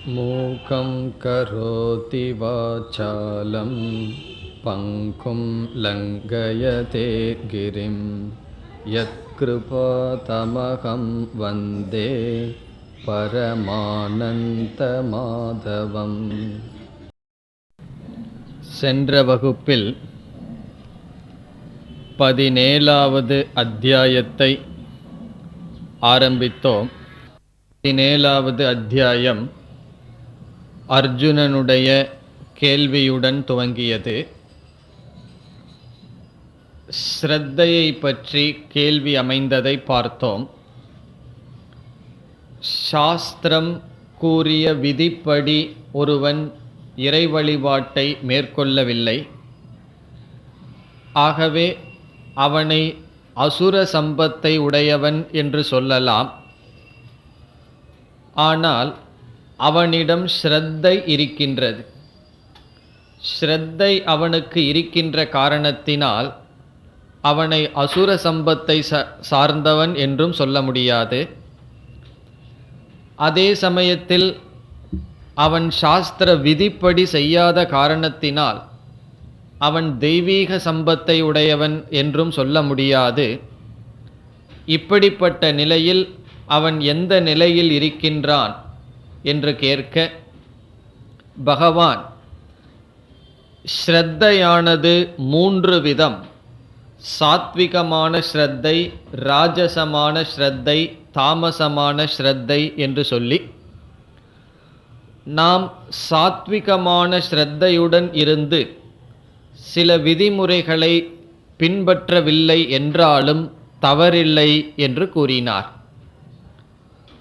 மூகம் கரோதி வாசாலம் பங்கும் லங்கயதே கிரிம் யத்கிருபா தமகம் வந்தே பரமானந்த மாதவம். சென்ற வகுப்பில் 17வது அத்தியாயத்தை ஆரம்பித்தோம். 17வது அத்தியாயம் அர்ஜுனனுடைய கேள்வியுடன் துவங்கியது. ஸ்ரத்தையை பற்றி கேள்வி அமைந்ததை பார்த்தோம். சாஸ்திரம் கூறிய விதிப்படி ஒருவன் இறை வழிபாட்டை மேற்கொள்ளவில்லை. ஆகவே அவனை அசுர சம்பத்தை உடையவன் என்று சொல்லலாம். ஆனால் அவனிடம் ஸ்ரத்தை இருக்கின்றது. ஸ்ரத்தை அவனுக்கு இருக்கின்ற காரணத்தினால் அவனை அசுர சம்பத்தை சார்ந்தவன் என்றும் சொல்ல முடியாது. அதே சமயத்தில் அவன் சாஸ்திர விதிப்படி செய்யாத காரணத்தினால் அவன் தெய்வீக சம்பத்தை உடையவன் என்றும் சொல்ல முடியாது. இப்படிப்பட்ட நிலையில் அவன் எந்த நிலையில் இருக்கின்றான் என்று கேட்க, பகவான் ஸ்ரத்தையானது 3 விதம்: சாத்விகமான ஸ்ரத்தை, ராஜசமான ஸ்ரத்தை, தாமசமான ஸ்ரத்தை என்று சொல்லி, நாம் சாத்விகமான ஸ்ரத்தையுடன் இருந்து சில விதிமுறைகளை பின்பற்றவில்லை என்றாலும் தவறில்லை என்று கூறினார்.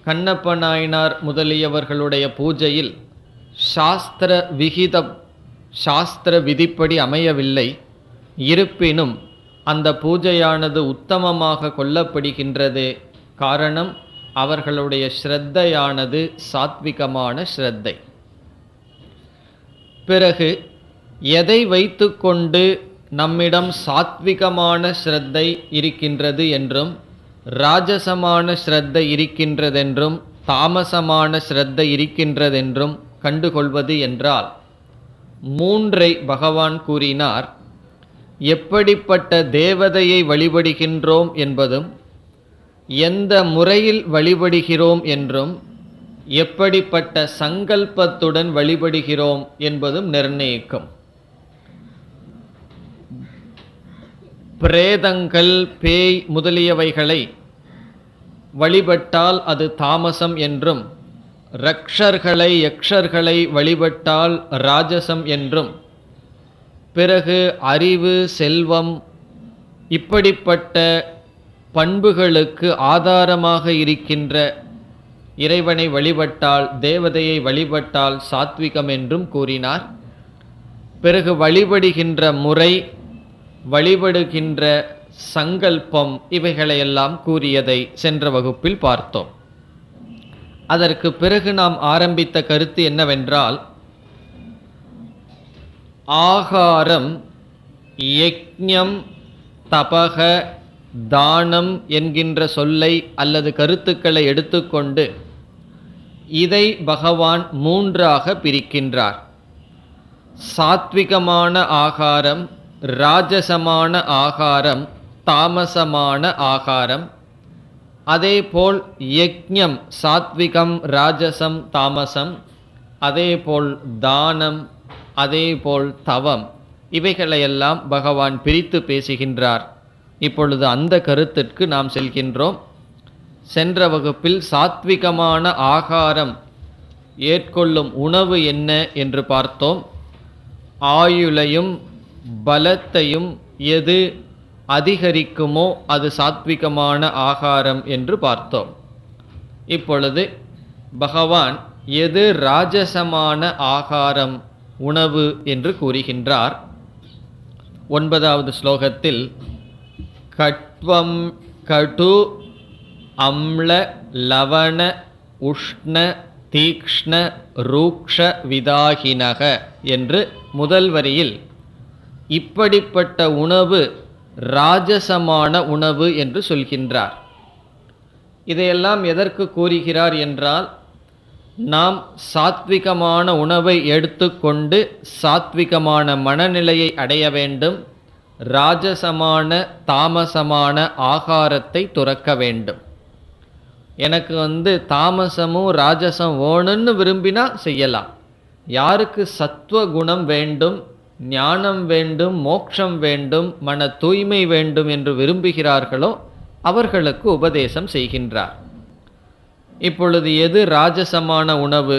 கண்ணப்ப நாயனார் முதலியவர்களுடைய பூஜையில் சாஸ்திர விதிப்படி அமையவில்லை. இருப்பினும் அந்த பூஜையானது உத்தமமாக கொள்ளப்படுகின்றது. காரணம், அவர்களுடைய ஸ்ரத்தையானது சாத்விகமான ஸ்ரத்தை. பிறகு எதை வைத்துக்கொண்டு நம்மிடம் சாத்விகமான ஸ்ரத்தை இருக்கின்றது என்றும் ராஜசமான ஸ்ரத்தை இருக்கின்றதென்றும் தாமசமான ஸ்ரத்தை இருக்கின்றதென்றும் கண்டுகொள்வது என்றால் 3ஐ பகவான் கூறினார். எப்படிப்பட்ட தேவதையை வழிபடுகின்றோம் என்பதும், எந்த முறையில் வழிபடுகிறோம் என்றும், எப்படிப்பட்ட சங்கல்பத்துடன் வழிபடுகிறோம் என்பதும் நிர்ணயிக்கும். பிரேதங்கள், பேய் முதலியவைகளை வழிபட்டால் அது தாமசம் என்றும், யக்ஷர்களை வழிபட்டால் ராஜசம் என்றும், பிறகு அறிவு, செல்வம் இப்படிப்பட்ட பண்புகளுக்கு ஆதாரமாக இருக்கின்ற இறைவனை வழிபட்டால், தேவதையை வழிபட்டால் சாத்விகம் என்றும் கூறினார். பிறகு வழிபடுகின்ற முறை, வழிபடுகின்ற சங்கல்பம் இவைகளையெல்லாம் கூறியதை சென்ற வகுப்பில் பார்த்தோம். அதற்கு பிறகு நாம் ஆரம்பித்த கருத்து என்னவென்றால், ஆகாரம், யக்ஞம், தபக, தானம் என்கின்ற சொல்லை அல்லது கருத்துக்களை எடுத்துக்கொண்டு இதை பகவான் 3ஆக பிரிக்கின்றார். சாத்விகமான ஆகாரம், ராஜசமான ஆகாரம், தாமசமான ஆகாரம். அதேபோல் யக்ஞம் சாத்விகம், ராஜசம், தாமசம். அதேபோல் தானம், அதேபோல் தவம், இவைகளையெல்லாம் பகவான் பிரித்து பேசுகின்றார். இப்பொழுது அந்த கருத்திற்கு நாம் செல்கின்றோம். சென்ற வகுப்பில் சாத்விகமான ஆகாரம் ஏற்கொள்ளும் உணவு என்ன என்று பார்த்தோம். ஆயுளையும் பலத்தையும் எது அதிகரிக்குமோ அது சாத்விகமான ஆகாரம் என்று பார்த்தோம். இப்பொழுது பகவான் எது ராஜசமான ஆகாரம், உணவு என்று கூறுகின்றார். 9வது ஸ்லோகத்தில் கட்வம் கடு அம்ல லவண உஷ்ண தீக்ஷ்ண ரூக்ஷ விதாகினக என்று முதல் வரியில் இப்படிப்பட்ட உணவு ராஜசமான உணவு என்று சொல்கின்றார். இதையெல்லாம் எதற்கு கூறுகிறார் என்றால், நாம் சாத்விகமான உணவை எடுத்துக்கொண்டு சாத்விகமான மனநிலையை அடைய வேண்டும். ராஜசமான தாமசமான ஆகாரத்தை துறக்க வேண்டும். எனக்கு தாமசமும் ராஜசம் வேணும்னு விரும்பினா செய்யலாம். யாருக்கு சத்துவ குணம் வேண்டும், ஞானம் வேண்டும், மோட்சம் வேண்டும், மன தூய்மை வேண்டும் என்று விரும்புகிறார்களோ அவர்களுக்கு உபதேசம் செய்கின்றார். இப்பொழுது எது ராஜசமான உணவு?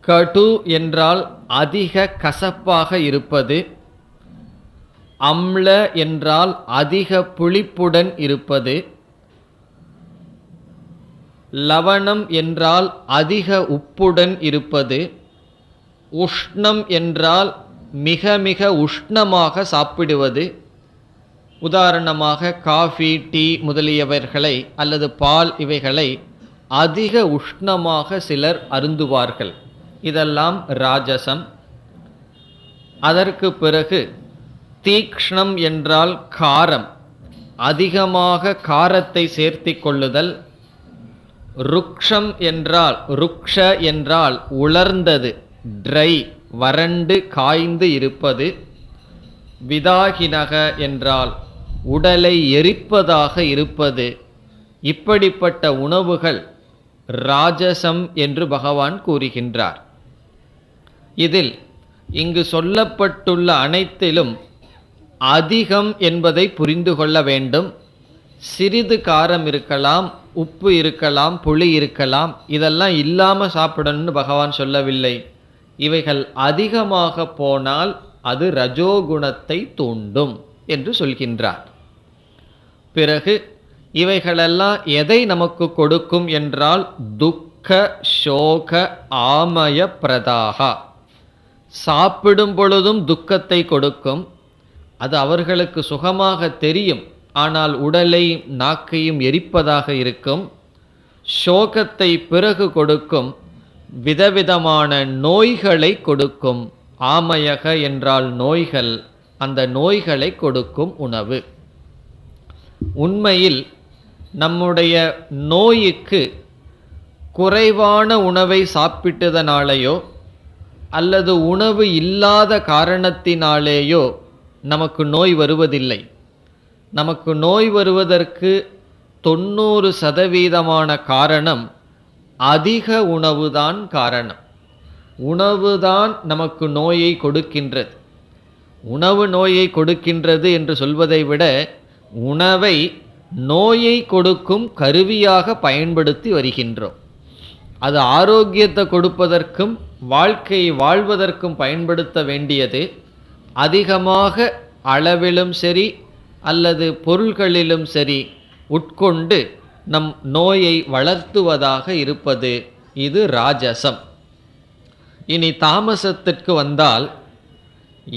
கடு என்றால் அதிக கசப்பாக இருப்பது, அம்ல என்றால் அதிக புளிப்புடன் இருப்பது, லவணம் என்றால் அதிக உப்புடன் இருப்பது, உஷ்ணம் என்றால் மிக மிக உஷ்ணமாக சாப்பிடுவது. உதாரணமாக காஃபி, டீ முதலியவர்களை அல்லது பால் இவைகளை அதிக உஷ்ணமாக சிலர் அருந்துவார்கள். இதெல்லாம் ராஜசம். அதற்கு பிறகு தீக்ஷ்ணம் என்றால் காரம், அதிகமாக காரத்தை சேர்த்தி கொள்ளுதல். ருக்ஷம் என்றால் ருக்ஷ என்றால் உலர்ந்தது, ட்ரை, வறண்டு காய்ந்து இருப்பது. விதாகினக என்றால் உடலை எரிப்பதாக இருப்பது. இப்படிப்பட்ட உணவுகள் ராஜசம் என்று பகவான் கூறுகின்றார். இதில் இங்கு சொல்லப்பட்டுள்ள அனைத்திலும் அதிகம் என்பதை புரிந்து கொள்ள வேண்டும். சிறிது காரம் இருக்கலாம், உப்பு இருக்கலாம், புளி இருக்கலாம், இதெல்லாம் இல்லாமல் சாப்பிடணும்னு பகவான் சொல்லவில்லை. இவைகள் அதிகமாக போனால் அது ரஜோகுணத்தை தூண்டும் என்று சொல்கின்றார். பிறகு இவைகளெல்லாம் எதை நமக்கு கொடுக்கும் என்றால் துக்க சோக ஆமய பிரதாகா. சாப்பிடும் பொழுதும் துக்கத்தை கொடுக்கும். அது அவர்களுக்கு சுகமாக தெரியும், ஆனால் உடலை நாக்கையும் எரிப்பதாக இருக்கும். சோகத்தை பிறகு கொடுக்கும், விதவிதமான நோய்களை கொடுக்கும். ஆமயக என்றால் நோய்கள், அந்த நோய்களை கொடுக்கும் உணவு. உண்மையில் நம்முடைய நோய்க்கு குறைவான உணவை சாப்பிட்டதனாலேயோ அல்லது உணவு இல்லாத காரணத்தினாலேயோ நமக்கு நோய் வருவதில்லை. நமக்கு நோய் வருவதற்கு 90% காரணம் அதிக உணவுதான் காரணம். உணவுதான் நமக்கு நோயை கொடுக்கின்றது. உணவு நோயை கொடுக்கின்றது என்று சொல்வதை விட உணவை நோயை கொடுக்கும் கருவியாக பயன்படுத்தி வருகின்றோம். அது ஆரோக்கியத்தை கொடுப்பதற்கும் வாழ்க்கையை வாழ்வதற்கும் பயன்படுத்த வேண்டியது. அதிகமாக அளவிலும் சரி அல்லது பொருள்களிலும் சரி உட்கொண்டு நம் நோயை வளர்த்துவதாக இருப்பது இது ராஜசம். இனி தாமசத்திற்கு வந்தால்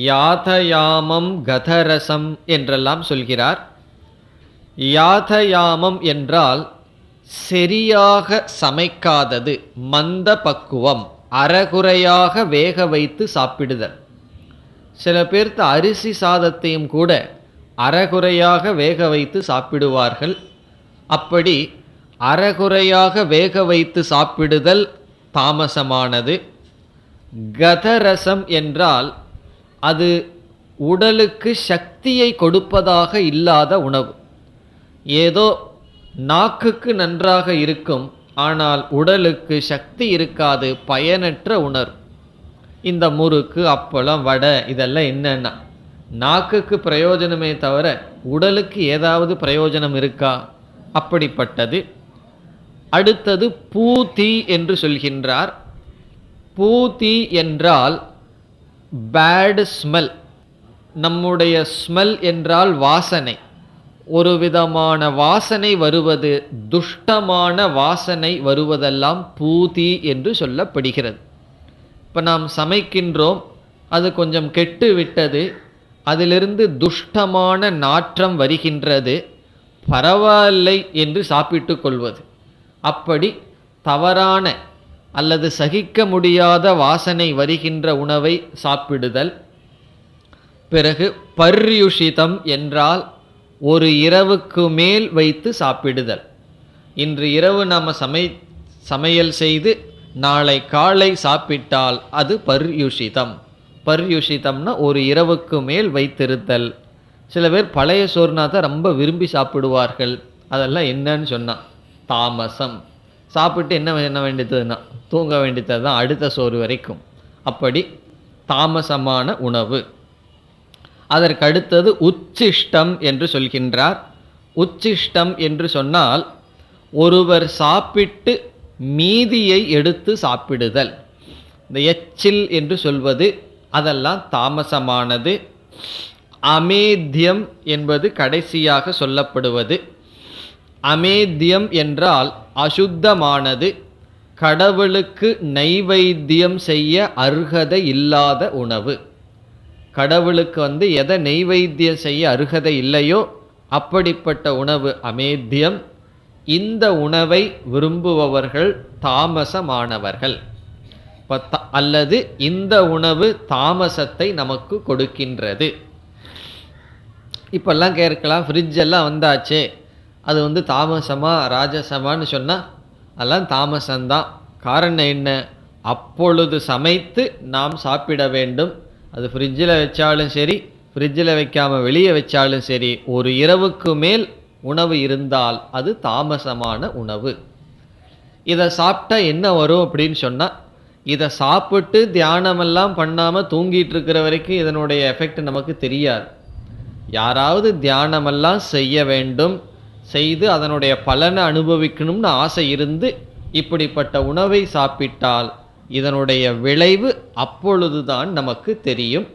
யாதயாமம் கதரசம் என்றெல்லாம் சொல்கிறார். யாதயாமம் என்றால் சரியாக சமைக்காதது, மந்த பக்குவம், அறகுறையாக வேக வைத்து சாப்பிடுதல். சில பேர்த்து அரிசி சாதத்தையும் கூட அறகுறையாக வேக வைத்து சாப்பிடுவார்கள். அப்படி அறகுறையாக வேக வைத்து சாப்பிடுதல் தாமசமானது. கதரசம் என்றால் அது உடலுக்கு சக்தியை கொடுப்பதாக இல்லாத உணவு. ஏதோ நாக்குக்கு நன்றாக இருக்கும், ஆனால் உடலுக்கு சக்தி இருக்காது, பயனற்ற உணர்வு. இந்த முறுக்கு, அப்பளம், வடை இதெல்லாம் என்னன்னா நாக்குக்கு பிரயோஜனமே தவிர உடலுக்கு ஏதாவது பிரயோஜனம் இருக்கா? அப்படிப்பட்டது. அடுத்தது பூதி என்று சொல்கின்றார். பூதி என்றால் பேட் ஸ்மெல். நம்முடைய ஸ்மெல் என்றால் வாசனை. ஒரு விதமான வாசனை வருவது, துஷ்டமான வாசனை வருவதெல்லாம் பூதி என்று சொல்லப்படுகிறது. இப்போ நாம் சமைக்கின்றோம், அது கொஞ்சம் கெட்டு விட்டது, அதிலிருந்து துஷ்டமான நாற்றம் வருகின்றது, பரவாயில்லை என்று சாப்பிட்டு கொள்வது. அப்படி தவறான அல்லது சகிக்க முடியாத வாசனை வருகின்ற உணவை சாப்பிடுதல். பிறகு பர்யுஷிதம் என்றால் ஒரு இரவுக்கு மேல் வைத்து சாப்பிடுதல். இன்று இரவு நாம் சமையல் செய்து நாளை காலை சாப்பிட்டால் அது பர்யுஷிதம். பர்யுஷிதம்னா ஒரு இரவுக்கு மேல் வைத்திருத்தல். சில பேர் பழைய சோறுனா தான் ரொம்ப விரும்பி சாப்பிடுவார்கள். அதெல்லாம் என்னன்னு சொன்னால் தாமசம். சாப்பிட்டு என்ன பண்ண வேண்டியதுன்னா தூங்க வேண்டியது தான் அடுத்த சோறு வரைக்கும். அப்படி தாமசமான உணவு. அதற்கு அடுத்தது உச்சிஷ்டம் என்று சொல்கின்றார். உச்சிஷ்டம் என்று சொன்னால் ஒருவர் சாப்பிட்டு மீதியை எடுத்து சாப்பிடுதல். இந்த எச்சில் என்று சொல்வது அதெல்லாம் தாமசமானது. அமேத்தியம் என்பது கடைசியாக சொல்லப்படுவது. அமேத்தியம் என்றால் அசுத்தமானது, கடவுளுக்கு நைவேத்தியம் செய்ய அருகதை இல்லாத உணவு. கடவுளுக்கு எதை நெய்வேத்தியம் செய்ய அருகதை இல்லையோ அப்படிப்பட்ட உணவு அமேத்தியம். இந்த உணவை விரும்புபவர்கள் தாமசமானவர்கள். அல்லது இந்த உணவு தாமசத்தை நமக்கு கொடுக்கின்றது. இப்பெல்லாம் கேட்கலாம், ஃப்ரிட்ஜெல்லாம் வந்தாச்சே, அது தாமசமா ராஜசமான்னு சொன்னால் அதெல்லாம் தாமசம்தான். காரணம் என்ன? அப்பொழுது சமைத்து நாம் சாப்பிட வேண்டும். அது ஃப்ரிட்ஜில் வச்சாலும் சரி, ஃப்ரிட்ஜில் வைக்காமல் வெளியே வச்சாலும் சரி, ஒரு இரவுக்கு மேல் உணவு இருந்தால் அது தாமசமான உணவு. இதை சாப்பிட்டா என்ன வரும் அப்படின்னு சொன்னால், இதை சாப்பிட்டு தியானமெல்லாம் பண்ணாமல் தூங்கிட்டு இருக்கிற வரைக்கும் இதனுடைய எஃபெக்ட் நமக்கு தெரியாது. யாராவது தியானமெல்லாம் செய்ய வேண்டும், செய்து அதனுடைய பலனை அனுபவிக்கணும்னு ஆசை இருந்து இப்படிப்பட்ட உணவை சாப்பிட்டால் இதனுடைய விளைவு அப்பொழுதுதான் நமக்கு தெரியும்.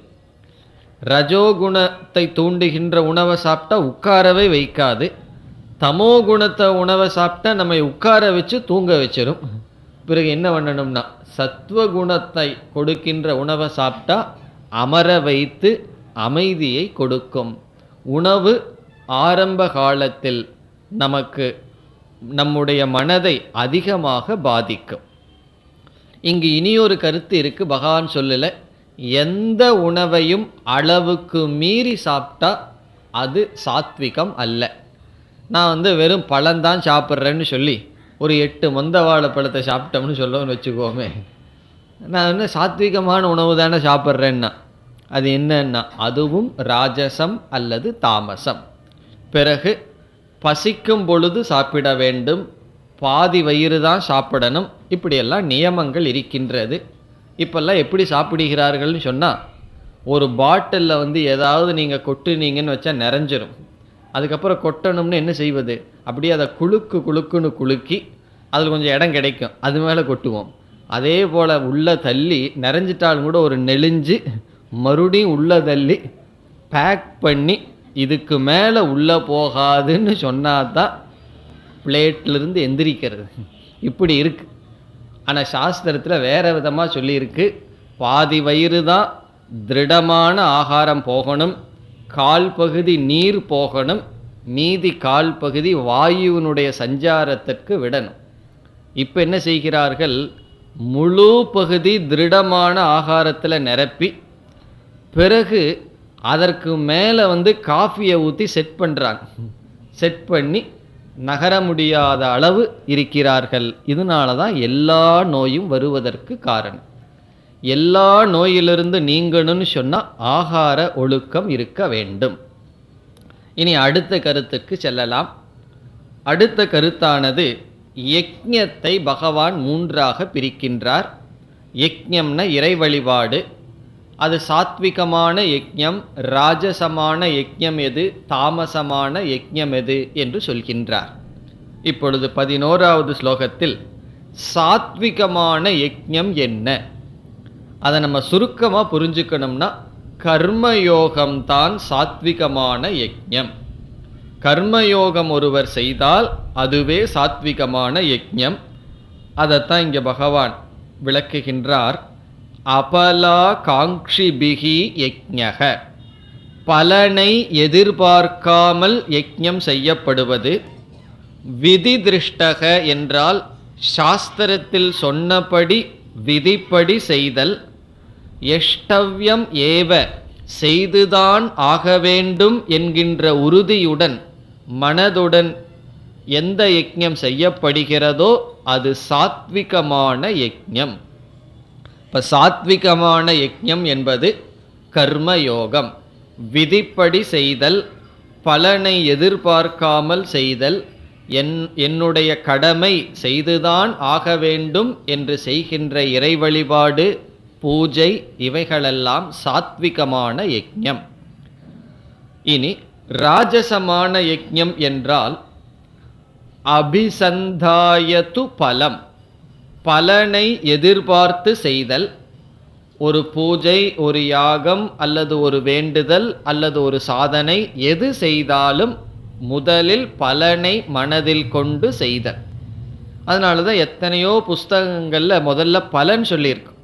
ரஜோகுணத்தை தூண்டுகின்ற உணவை சாப்பிட்டா உட்காரவே வைக்காது. தமோ குணத்தை உணவை சாப்பிட்டா நம்மை உட்கார வச்சு தூங்க வச்சிடும். பிறகு என்ன பண்ணணும்னா சத்வகுணத்தை கொடுக்கின்ற உணவை சாப்பிட்டா அமர வைத்து அமைதியை கொடுக்கும். உணவு ஆரம்ப காலத்தில் நமக்கு நம்முடைய மனதை அதிகமாக பாதிக்கும். இங்கு இனியொரு கருத்து இருக்கு, பகவான் சொல்லல. எந்த உணவையும் அளவுக்கு மீறி சாப்பிட்டா அது சாத்விகம் அல்ல. நான் வெறும் பழம்தான் சாப்பிட்றேன்னு சொல்லி ஒரு 8 மொந்த வாழைப்பழத்தை சாப்பிட்டோம்னு சொல்லணும்னு வச்சுக்கோமே, நான் சாத்விகமான உணவு தானே சாப்பிட்றேன்னா அது என்னன்னா அதுவும் ராஜசம் அல்லது தாமசம். பிறகு பசிக்கும் பொழுது சாப்பிட வேண்டும், பாதி வயிறு தான் சாப்பிடணும். இப்படியெல்லாம் நியமங்கள் இருக்கின்றது. இப்பெல்லாம் எப்படி சாப்பிடுகிறார்கள்னு சொன்னால், ஒரு பாட்டிலில் ஏதாவது நீங்கள் கொட்டுனீங்கன்னு வச்சா நிறைஞ்சிரும். அதுக்கப்புறம் கொட்டணும்னு என்ன செய்வது? அப்படியே அதை குலுக்குன்னு குலுக்கி அதில் கொஞ்சம் இடம் கிடைக்கும், அது மேலே கொட்டுவோம். அதே போல் உள்ள தள்ளி நிறைஞ்சிட்டாலும் கூட ஒரு நெளிஞ்சு மறுபடியும் உள்ள தள்ளி பேக் பண்ணி இதுக்கு மேலே உள்ளே போகாதுன்னு சொன்னாதான் பிளேட்லேருந்து எந்திரிக்கிறது. இப்படி இருக்குது. ஆனால் சாஸ்திரத்தில் வேறு விதமாக சொல்லியிருக்கு. பாதி வயிறு தான் திருடமான ஆகாரம் போகணும், கால் பகுதி நீர் போகணும், மீதி கால் பகுதி வாயுவினுடைய சஞ்சாரத்திற்கு விடணும். இப்போ என்ன செய்கிறார்கள்? முழு பகுதி திருடமான ஆகாரத்தில் நிரப்பி பிறகு அதற்கு மேலே காஃபியை ஊற்றி செட் பண்ணுறாங்க. செட் பண்ணி நகர முடியாத அளவு இருக்கிறார்கள். இதனால தான் எல்லா நோயும் வருவதற்கு காரணம். எல்லா நோயிலிருந்து நீங்கணும்னு சொன்னால் ஆகார ஒழுக்கம் இருக்க வேண்டும். இனி அடுத்த கருத்துக்கு செல்லலாம். அடுத்த கருத்தானது யக்ஞத்தை பகவான் 3ஆக பிரிக்கின்றார். யக்ஞம்னா இறை வழிபாடு. அது சாத்விகமான யக்ஞம், ராஜசமான யக்ஞம் எது, தாமசமான யக்ஞம் எது என்று சொல்கின்றார். இப்பொழுது 11வது ஸ்லோகத்தில் சாத்விகமான யக்ஞம் என்ன, அதை நம்ம சுருக்கமாக புரிஞ்சுக்கணும்னா கர்மயோகம்தான் சாத்விகமான யக்ஞம். கர்மயோகம் ஒருவர் செய்தால் அதுவே சாத்விகமான யக்ஞம். அதைத்தான் இங்கே பகவான் விளக்குகின்றார். அபலா காங்க்ஷிபிகி யக்ஞக, பலனை எதிர்பார்க்காமல் யக்ஞம் செய்யப்படுவது. விதி திருஷ்டக என்றால் சாஸ்திரத்தில் சொன்னபடி விதிப்படி செய்தல். எஷ்டவ்யம் ஏவ, செய்துதான் ஆக வேண்டும் என்கின்ற உறுதியுடன் மனதுடன் எந்த யஜ்ஞம் செய்யப்படுகிறதோ அது சாத்விகமான யஜ்ஞம். இப்போ சாத்விகமான யஜ்ஞம் என்பது கர்மயோகம். விதிப்படி செய்தல், பலனை எதிர்பார்க்காமல் செய்தல், என்னுடைய கடமை செய்துதான் ஆக வேண்டும் என்று செய்கின்ற இறை வழிபாடு, பூஜை, இவைகளெல்லாம் சாத்விகமான யஜ்ஞம். இனி ராஜசமான யஜ்ஞம் என்றால் அபிசந்தாயது பலம், பலனை எதிர்பார்த்து செய்தல். ஒரு பூஜை, ஒரு யாகம் அல்லது ஒரு வேண்டுதல் அல்லது ஒரு சாதனை எது செய்தாலும் முதலில் பலனை மனதில் கொண்டு செய்தல். அதனால தான் எத்தனையோ புஸ்தகங்களில் முதல்ல பலன் சொல்லியிருக்கும்.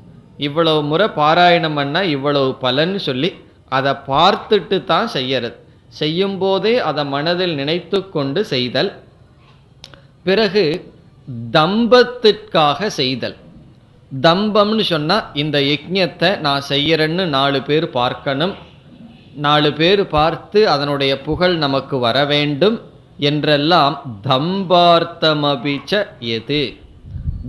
இவ்வளவு முறை பாராயணம் பண்ணால் இவ்வளவு பலன் சொல்லி அதை பார்த்துட்டு தான் செய்யறது. செய்யும்போதே அதை மனதில் நினைத்து கொண்டு செய்தல். பிறகு தம்பத்திற்காக செய்தல். தம்பம்னு சொன்னால் இந்த யஜ்ஞத்தை நான் செய்யறேன்னு 4 பேர் பார்க்கணும், 4 பேர் பார்த்து அதனுடைய புகழ் நமக்கு வர வேண்டும் என்றெல்லாம் தம்பார்த்தமபிச்ச எது.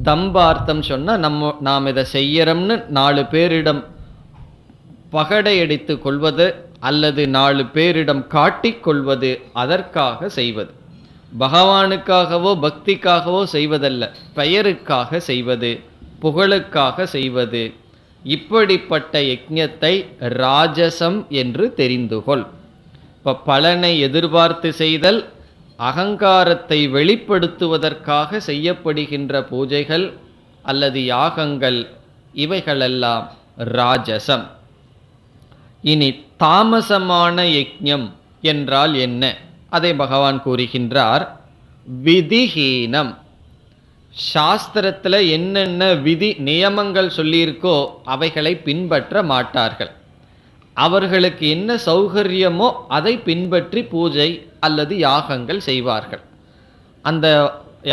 தம்பார்த்தம் சொன்னால் நாம் இதை செய்யறோம்னு 4 பேரிடம் பகடையடித்து கொள்வது அல்லது 4 பேரிடம் காட்டிக்கொள்வது, அதற்காக செய்வது. பகவானுக்காகவோ பக்திக்காகவோ செய்வதல்ல, பெயருக்காக செய்வது, புகழுக்காக செய்வது. இப்படிப்பட்ட யஜ்ஞத்தை ராஜசம் என்று தெரிந்துகொள். இப்போ பலனை எதிர்பார்த்து செய்தல், அகங்காரத்தை வெளிப்படுத்துவதற்காக செய்யப்படுகின்ற பூஜைகள் அல்லது யாகங்கள், இவைகளெல்லாம் ராஜசம். இனி தாமசமான யஜ்ஞம் என்றால் என்ன? அதை பகவான் கூறுகின்றார். விதிஹீனம். சாஸ்திரத்தில் என்னென்ன விதி நியமங்கள் சொல்லியிருக்கோ அவைகளை பின்பற்ற மாட்டார்கள். அவர்களுக்கு என்ன சௌகரியமோ அதை பின்பற்றி பூஜை அல்லது யாகங்கள் செய்வார்கள். அந்த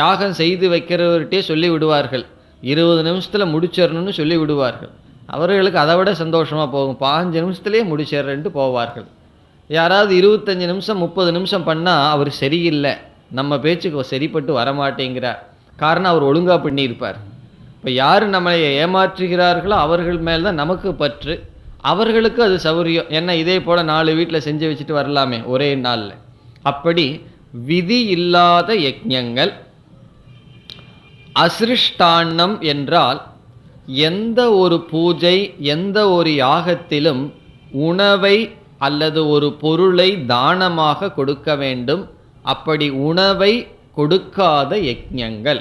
யாகம் செய்து வைக்கிறவர்கிட்டே சொல்லி விடுவார்கள், 20 நிமிஷத்தில் முடிச்சிடணும்னு சொல்லி விடுவார்கள். அவர்களுக்கு அதை விட சந்தோஷமாக போகும், 15 நிமிஷத்துலேயே முடிச்சிடறேன்ட்டு போவார்கள். யாராவது 25 நிமிஷம் 30 நிமிஷம் பண்ணால் அவர் சரியில்லை, நம்ம பேச்சுக்கு சரிப்பட்டு வரமாட்டேங்கிறார். காரணம் அவர் ஒழுங்காக பண்ணியிருப்பார். இப்போ யார் நம்மளை ஏமாற்றுகிறார்களோ அவர்கள் மேல் தான் நமக்கு பற்று, அவர்களுக்கு அது சௌரியம். ஏன்னா இதே போல் 4 வீட்டில் செஞ்சு வச்சுட்டு வரலாமே ஒரே நாளில். அப்படி விதி இல்லாத யஜ்ஞங்கள். அசிருஷ்டான்னம் என்றால் எந்த ஒரு பூஜை, எந்த ஒரு யாகத்திலும் உணவை அல்லது ஒரு பொருளை தானமாக கொடுக்க வேண்டும். அப்படி உணவை கொடுக்காத யஜ்ஞங்கள்.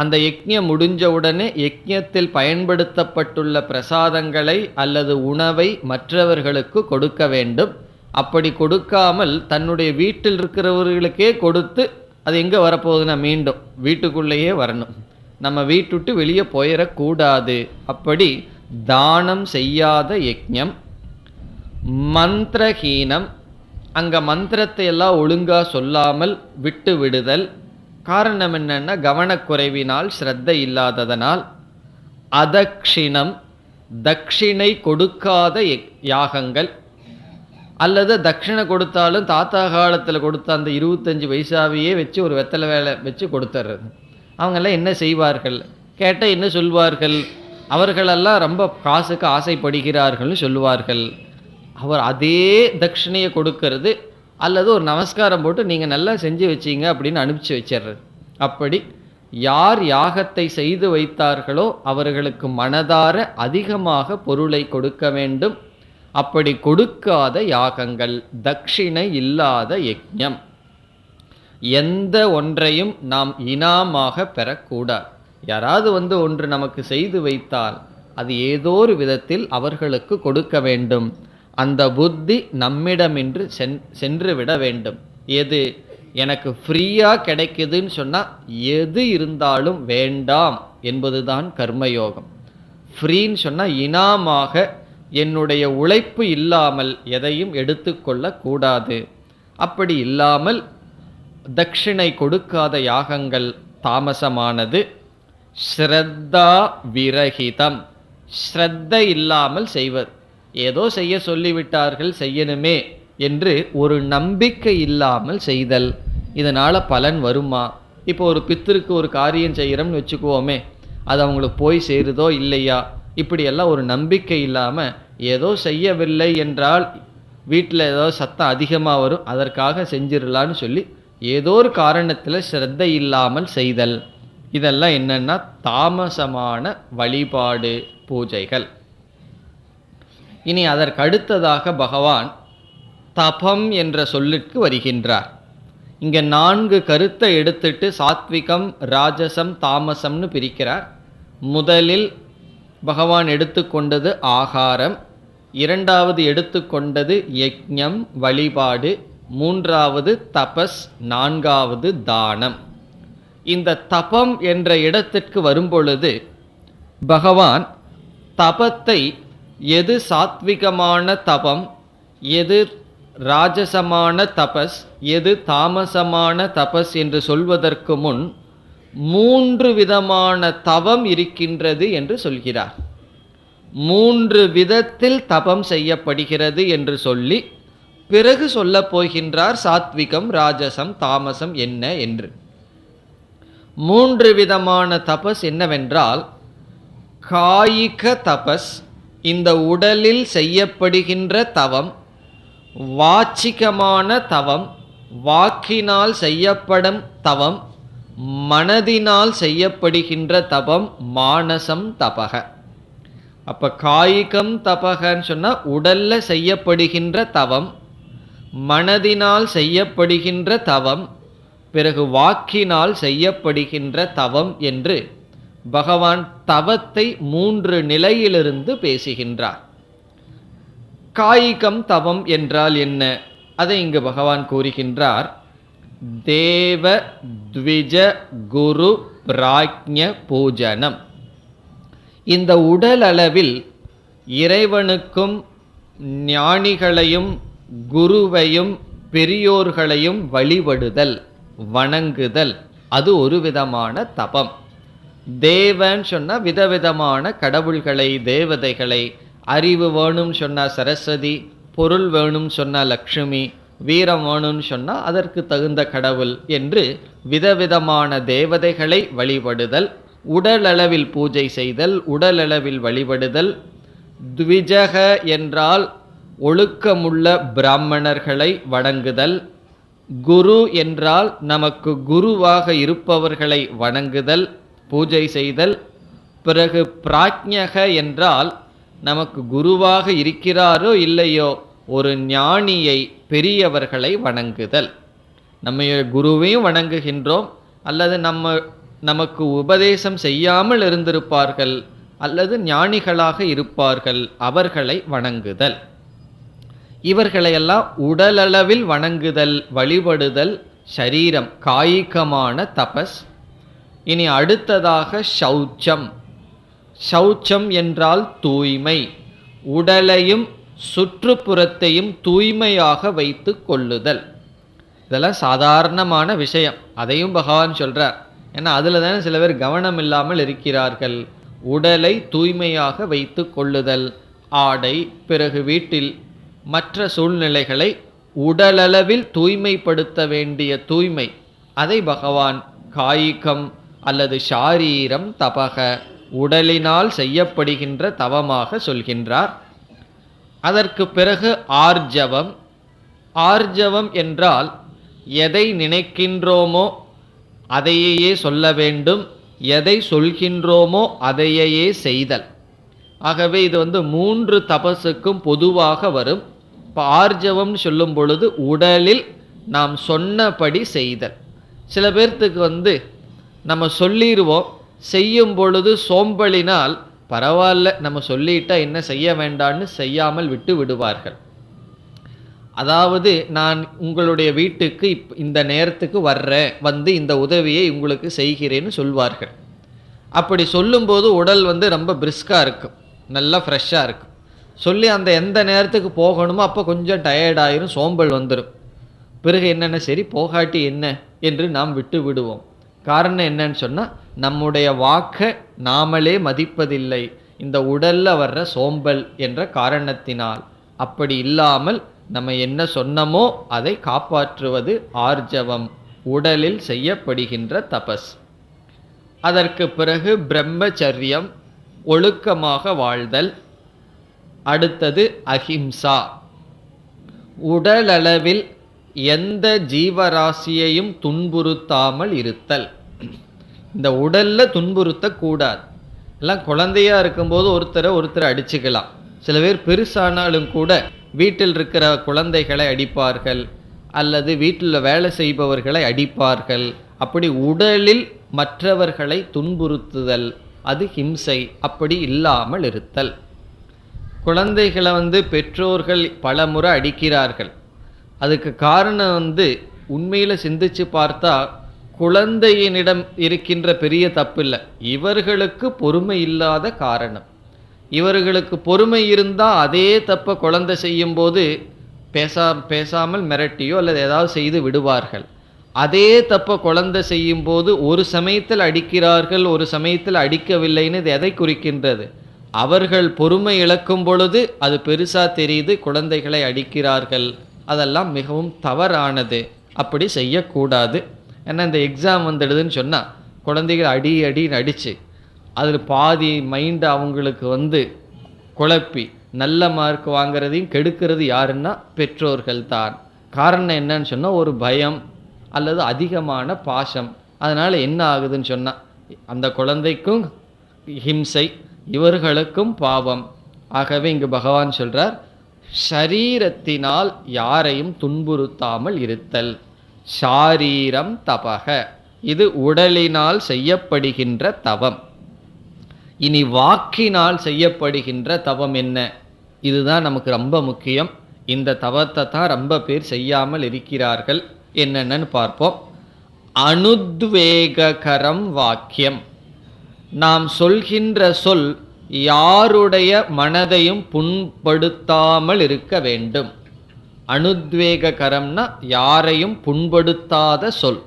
அந்த யஜ்ஞம் முடிஞ்ச உடனே யஜ்ஞத்தில் பயன்படுத்தப்பட்டுள்ள பிரசாதங்களை அல்லது உணவை மற்றவர்களுக்கு கொடுக்க வேண்டும். அப்படி கொடுக்காமல் தன்னுடைய வீட்டில் இருக்கிறவர்களுக்கே கொடுத்து அது எங்கே வரப்போகுதுன்னா மீண்டும் வீட்டுக்குள்ளேயே வரணும். நம்ம வீட்டுட்டு வெளியே போயிடக்கூடாது. அப்படி தானம் செய்யாத யஜ்ஞம். மந்திரஹீனம். அங்கே மந்திரத்தை எல்லாம் ஒழுங்காக சொல்லாமல் விட்டு விடுதல். காரணம் என்னன்னா கவனக்குறைவினால், ஸ்ரத்தை இல்லாததனால். அதக்ஷிணம். தட்சிணை கொடுக்காத யாகங்கள். அல்லது தட்சிணை கொடுத்தாலும் தாத்தா காலத்தில் கொடுத்த அந்த 25 பைசாவையே வச்சு ஒரு வெத்தலை வேலை வச்சு கொடுத்துட்றது. அவங்கெல்லாம் என்ன செய்வார்கள் கேட்டால் என்ன சொல்வார்கள்? அவர்களெல்லாம் ரொம்ப காசுக்கு ஆசைப்படுகிறார்கள்னு சொல்லுவார்கள். அவர் அதே தட்சிணையை கொடுக்கறது அல்லது ஒரு நமஸ்காரம் போட்டு நீங்கள் நல்லா செஞ்சு வச்சிங்க அப்படின்னு அனுப்பிச்சி வச்சிடுறது. அப்படி யார் யாகத்தை செய்து வைத்தார்களோ அவர்களுக்கு மனதார அதிகமாக பொருளை கொடுக்க வேண்டும். அப்படி கொடுக்காத யாகங்கள், தட்சிணை இல்லாத யஜ்ஞம். எந்த ஒன்றையும் நாம் இனாமாக பெறக்கூடாது. யாராவது ஒன்று நமக்கு செய்து வைத்தால் அது ஏதோ ஒரு விதத்தில் அவர்களுக்கு கொடுக்க வேண்டும். அந்த புத்தி நம்மிடமின்றி சென்று விட வேண்டும். எது எனக்கு ஃப்ரீயாக கிடைக்குதுன்னு சொன்னால் எது இருந்தாலும் வேண்டாம் என்பதுதான் கர்மயோகம். ஃப்ரீன்னு சொன்னால் இனாமாக என்னுடைய உழைப்பு இல்லாமல் எதையும் எடுத்துக்கொள்ளக்கூடாது. அப்படி இல்லாமல் தட்சிணை கொடுக்காத யாகங்கள் தாமசமானது. ஸ்ரத்தா விரகிதம். ஸ்ரத்தை இல்லாமல் செய்வது. ஏதோ செய்ய சொல்லிவிட்டார்கள் செய்யணுமே என்று ஒரு நம்பிக்கை இல்லாமல் செய்தல். இதனால் பலன் வருமா? இப்போ ஒரு பித்திருக்கு ஒரு காரியம் செய்கிறோம்னு வச்சுக்குவோமே, அது அவங்களுக்கு போய் சேருதோ இல்லையா, இப்படியெல்லாம் ஒரு நம்பிக்கை இல்லாமல் ஏதோ செய்யவில்லை என்றால் வீட்டில் ஏதோ சத்தம் அதிகமாக வரும், அதற்காக செஞ்சிடலான்னு சொல்லி ஏதோ ஒரு காரணத்தில் சிரத்தை இல்லாமல் செய்தல், இதெல்லாம் என்னன்னா தாமசமான வழிபாடு பூஜைகள். இனி அதற்கு அடுத்ததாக பகவான் தபம் என்ற சொல்லிற்கு வருகின்றார். இங்கே 4 கருத்தை எடுத்துட்டு சாத்விகம், ராஜசம், தாமசம்னு பிரிக்கிறார். முதலில் பகவான் எடுத்துக்கொண்டது ஆகாரம், இரண்டாவது எடுத்துக்கொண்டது யஜ்ஞம் வழிபாடு, மூன்றாவது தபஸ், நான்காவது தானம். இந்த தபம் என்ற இடத்திற்கு வரும்பொழுது பகவான் தபத்தை எது சாத்விகமான தபம், எது ராஜசமான தபஸ், எது தாமசமான தபஸ் என்று சொல்வதற்கு முன் 3 விதமான தவம் இருக்கின்றது என்று சொல்கிறார். 3 விதத்தில் தபம் செய்யப்படுகிறது என்று சொல்லி பிறகு சொல்லப் போகின்றார் சாத்விகம், ராஜசம், தாமசம் என்ன என்று. 3 விதமான தபஸ் என்னவென்றால், காயிக தபஸ், இந்த உடலில் செய்யப்படுகின்ற தவம், வாச்சிகமான தவம், வாக்கினால் செய்யப்படும் தவம், மனதினால் செய்யப்படுகின்ற தபம் மானசம் தபக. அப்போ காயிகம் தபகன்னு சொன்னால் உடல்ல செய்யப்படுகின்ற தவம், மனதினால் செய்யப்படுகின்ற தவம், பிறகு வாக்கினால் செய்யப்படுகின்ற தவம் என்று பகவான் தவத்தை 3 நிலையிலிருந்து பேசுகின்றார். காயிகம் தவம் என்றால் என்ன, அதை இங்கு பகவான் கூறுகின்றார். தேவ த்விஜ குரு பிராக்ஞ பூஜனம். இந்த உடல் அளவில் இறைவனுக்கும் ஞானிகளையும் குருவையும் பெரியோர்களையும் வழிபடுதல், வணங்குதல், அது ஒரு விதமான தபம். தேவன் சொன்னா விதவிதமான கடவுள்களை, தேவதைகளை, அறிவு வேணும்னு சொன்னா சரஸ்வதி, பொருள் வேணும்னு சொன்னா லக்ஷ்மி, வீரம் வேணும்னு சொன்னா அதற்கு தகுந்த கடவுள் என்று விதவிதமான தேவதைகளை வழிபடுதல், உடலளவில் பூஜை செய்தல், உடலளவில் வழிபடுதல். த்விஜக என்றால் ஒழுக்கமுள்ள பிராமணர்களை வணங்குதல். குரு என்றால் நமக்கு குருவாக இருப்பவர்களை வணங்குதல், பூஜை செய்தல். பிறகு பிராக்ஞக என்றால் நமக்கு குருவாக இருக்கிறாரோ இல்லையோ ஒரு ஞானியை, பெரியவர்களை வணங்குதல். நம்ம குருவையும் வணங்குகின்றோம், அல்லது நமக்கு உபதேசம் செய்யாமல் இருந்திருப்பார்கள், அல்லது ஞானிகளாக இருப்பார்கள், அவர்களை வணங்குதல். இவர்களையெல்லாம் உடலளவில் வணங்குதல், வழிபடுதல், ஷரீரம் காயிகமான தபஸ். இனி அடுத்ததாக சௌச்சம். சௌச்சம் என்றால் தூய்மை, உடலையும் சுற்றுப்புறத்தையும் தூய்மையாக வைத்து கொள்ளுதல். இதெல்லாம் சாதாரணமான விஷயம், அதையும் பகவான் சொல்றார். ஏன்னா அதில் தானே சில பேர் கவனம் இல்லாமல் இருக்கிறார்கள். உடலை தூய்மையாக வைத்து கொள்ளுதல், ஆடை, பிறகு வீட்டில் மற்ற சூழ்நிலைகளை உடலளவில் தூய்மைப்படுத்த வேண்டிய தூய்மை, அதை பகவான் காயிகம் அல்லது ஷாரீரம் தபக, உடலினால் செய்யப்படுகின்ற தவமாக சொல்கின்றார். அதற்கு பிறகு ஆர்ஜவம். ஆர்ஜவம் என்றால் எதை நினைக்கின்றோமோ அதையே சொல்ல வேண்டும், எதை சொல்கின்றோமோ அதையே செய்தல். ஆகவே இது 3 தபசுக்கும் பொதுவாக வரும். இப்போ ஆர்ஜவம் சொல்லும் பொழுது உடலில் நாம் சொன்னபடி செய்தல். சில பேர்த்துக்கு நம்ம சொல்லிடுவோம், செய்யும் பொழுது சோம்பலினால் பரவாயில்ல நம்ம சொல்லிட்டா என்ன செய்ய வேண்டான்னு செய்யாமல் விட்டு விடுவார்கள். அதாவது நான் உங்களுடைய வீட்டுக்கு இந்த நேரத்துக்கு வர்றேன், இந்த உதவியை உங்களுக்கு செய்கிறேன்னு சொல்வார்கள். அப்படி சொல்லும்போது உடல் ரொம்ப பிரிஸ்காக இருக்கும், நல்லா ஃப்ரெஷ்ஷாக இருக்கும். சொல்லி அந்த எந்த நேரத்துக்கு போகணுமோ அப்போ கொஞ்சம் டயர்டாயிரும், சோம்பல் வந்துடும். பிறகு என்னென்ன சரி போகாட்டி என்ன என்று நாம் விட்டு விடுவோம். காரணம் என்னன்னு சொன்னால் நம்முடைய வாக்கை நாமளே மதிப்பதில்லை, இந்த உடலில் வர்ற சோம்பல் என்ற காரணத்தினால். அப்படி இல்லாமல் நம்ம என்ன சொன்னமோ அதை காப்பாற்றுவது ஆர்ஜவம். உடலில் செய்யப்படுகின்ற தபஸ். அதற்கு பிறகு பிரம்மச்சரியம், ஒழுக்கமாக வாழ்தல். அடுத்தது அஹிம்சா, உடலளவில் எந்த ஜீவராசியையும் துன்புறுத்தாமல் இருத்தல். இந்த உடல்ல துன்புறுத்தக்கூடாது. எல்லாம் குழந்தையா இருக்கும்போது ஒருத்தரை அடிச்சுக்கலாம். சில பேர் பெருசானாலும் கூட வீட்டில் இருக்கிற குழந்தைகளை அடிப்பார்கள், அல்லது வீட்டில் வேலை செய்பவர்களை அடிப்பார்கள். அப்படி உடலில் மற்றவர்களை துன்புறுத்துதல் அது ஹிம்சை. அப்படி இல்லாமல் இருத்தல். குழந்தைகளை பெற்றோர்கள் பல முறை அடிக்கிறார்கள். அதுக்கு காரணம் உண்மையில் சிந்திச்சு பார்த்தா குழந்தையினிடம் இருக்கின்ற பெரிய தப்பு இல்லை, இவர்களுக்கு பொறுமை இல்லாத காரணம். இவர்களுக்கு பொறுமை இருந்தால் அதே தப்பை குழந்தை செய்யும்போது பேசாமல் மிரட்டியோ அல்லது ஏதாவது செய்து விடுவார்கள். அதே தப்பை குழந்தை செய்யும்போது ஒரு சமயத்தில் அடிக்கிறார்கள், ஒரு சமயத்தில் அடிக்கவில்லைன்னு இது எதை குறிக்கின்றது? அவர்கள் பொறுமை இழக்கும் பொழுது அது பெருசா தெரியுது, குழந்தைகளை அடிக்கிறார்கள். அதெல்லாம் மிகவும் தவறானது. அப்படி செய்யக்கூடாது. ஏன்னா இந்த எக்ஸாம் வந்துடுதுன்னு சொன்னால் குழந்தைகள் அடின்னு அடித்து அதில் பாதி மைண்டு அவங்களுக்கு குழப்பி நல்ல மார்க் வாங்கிறதையும் கெடுக்கிறது யாருன்னா பெற்றோர்கள் தான். காரணம் என்னன்னு சொன்னால் ஒரு பயம் அல்லது அதிகமான பாசம். அதனால் என்ன ஆகுதுன்னு சொன்னால் அந்த குழந்தைக்கும் ஹிம்சை, இவர்களுக்கும் பாவம். ஆகவே இங்கு பகவான் சொல்றார், ஷரீரத்தினால் யாரையும் துன்புறுத்தாமல் இருத்தல். ஷாரீரம் தபக, இது உடலினால் செய்யப்படுகின்ற தவம். இனி வாக்கினால் செய்யப்படுகின்ற தவம் என்ன? இதுதான் நமக்கு ரொம்ப முக்கியம். இந்த தவத்தை தான் ரொம்ப பேர் செய்யாமல் இருக்கிறார்கள். என்னென்னு பார்ப்போம். அனுத்வேககரம் வாக்கியம். நாம் சொல்கின்ற சொல் யாருடைய மனதையும் புண்படுத்தாமல் இருக்க வேண்டும். அனுத்வேககரம்னா யாரையும் புண்படுத்தாத சொல்.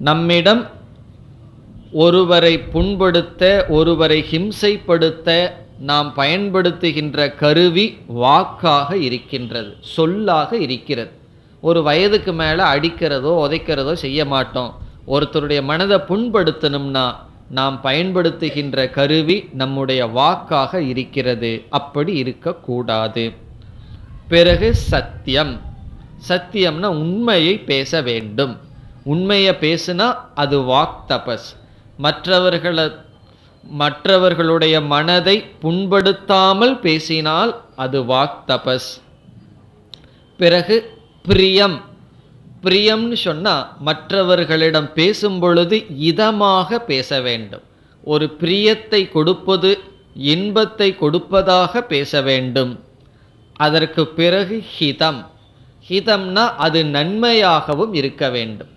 நம்மிடம் ஒருவரை புண்படுத்த, ஒருவரை ஹிம்சைப்படுத்த நாம் பயன்படுத்துகின்ற கருவி வாக்காக இருக்கின்றது, சொல்லாக இருக்கிறது. ஒரு வயதுக்கு மேலே அடிக்கிறதோ உதைக்கிறதோ செய்ய மாட்டோம். ஒருத்தருடைய மனதை புண்படுத்தணும்னா நாம் பயன்படுத்துகின்ற கருவி நம்முடைய வாக்காக இருக்கிறது. அப்படி இருக்கக்கூடாது. பிறகு சத்தியம். சத்தியம்னா உண்மையை பேச வேண்டும். உண்மையை பேசுனா அது வாக் தபஸ். மற்றவர்களுடைய மனதை புண்படுத்தாமல் பேசினால் அது வாக் தபஸ். பிறகு பிரியம். பிரியம்னு சொன்னால் மற்றவர்களிடம் பேசும் பொழுது இதமாக பேச வேண்டும். ஒரு பிரியத்தை கொடுப்பது, இன்பத்தை கொடுப்பதாக பேச வேண்டும். அதற்கு பிறகு ஹிதம். ஹிதம்னா அது நன்மையாகவும் இருக்க வேண்டும்.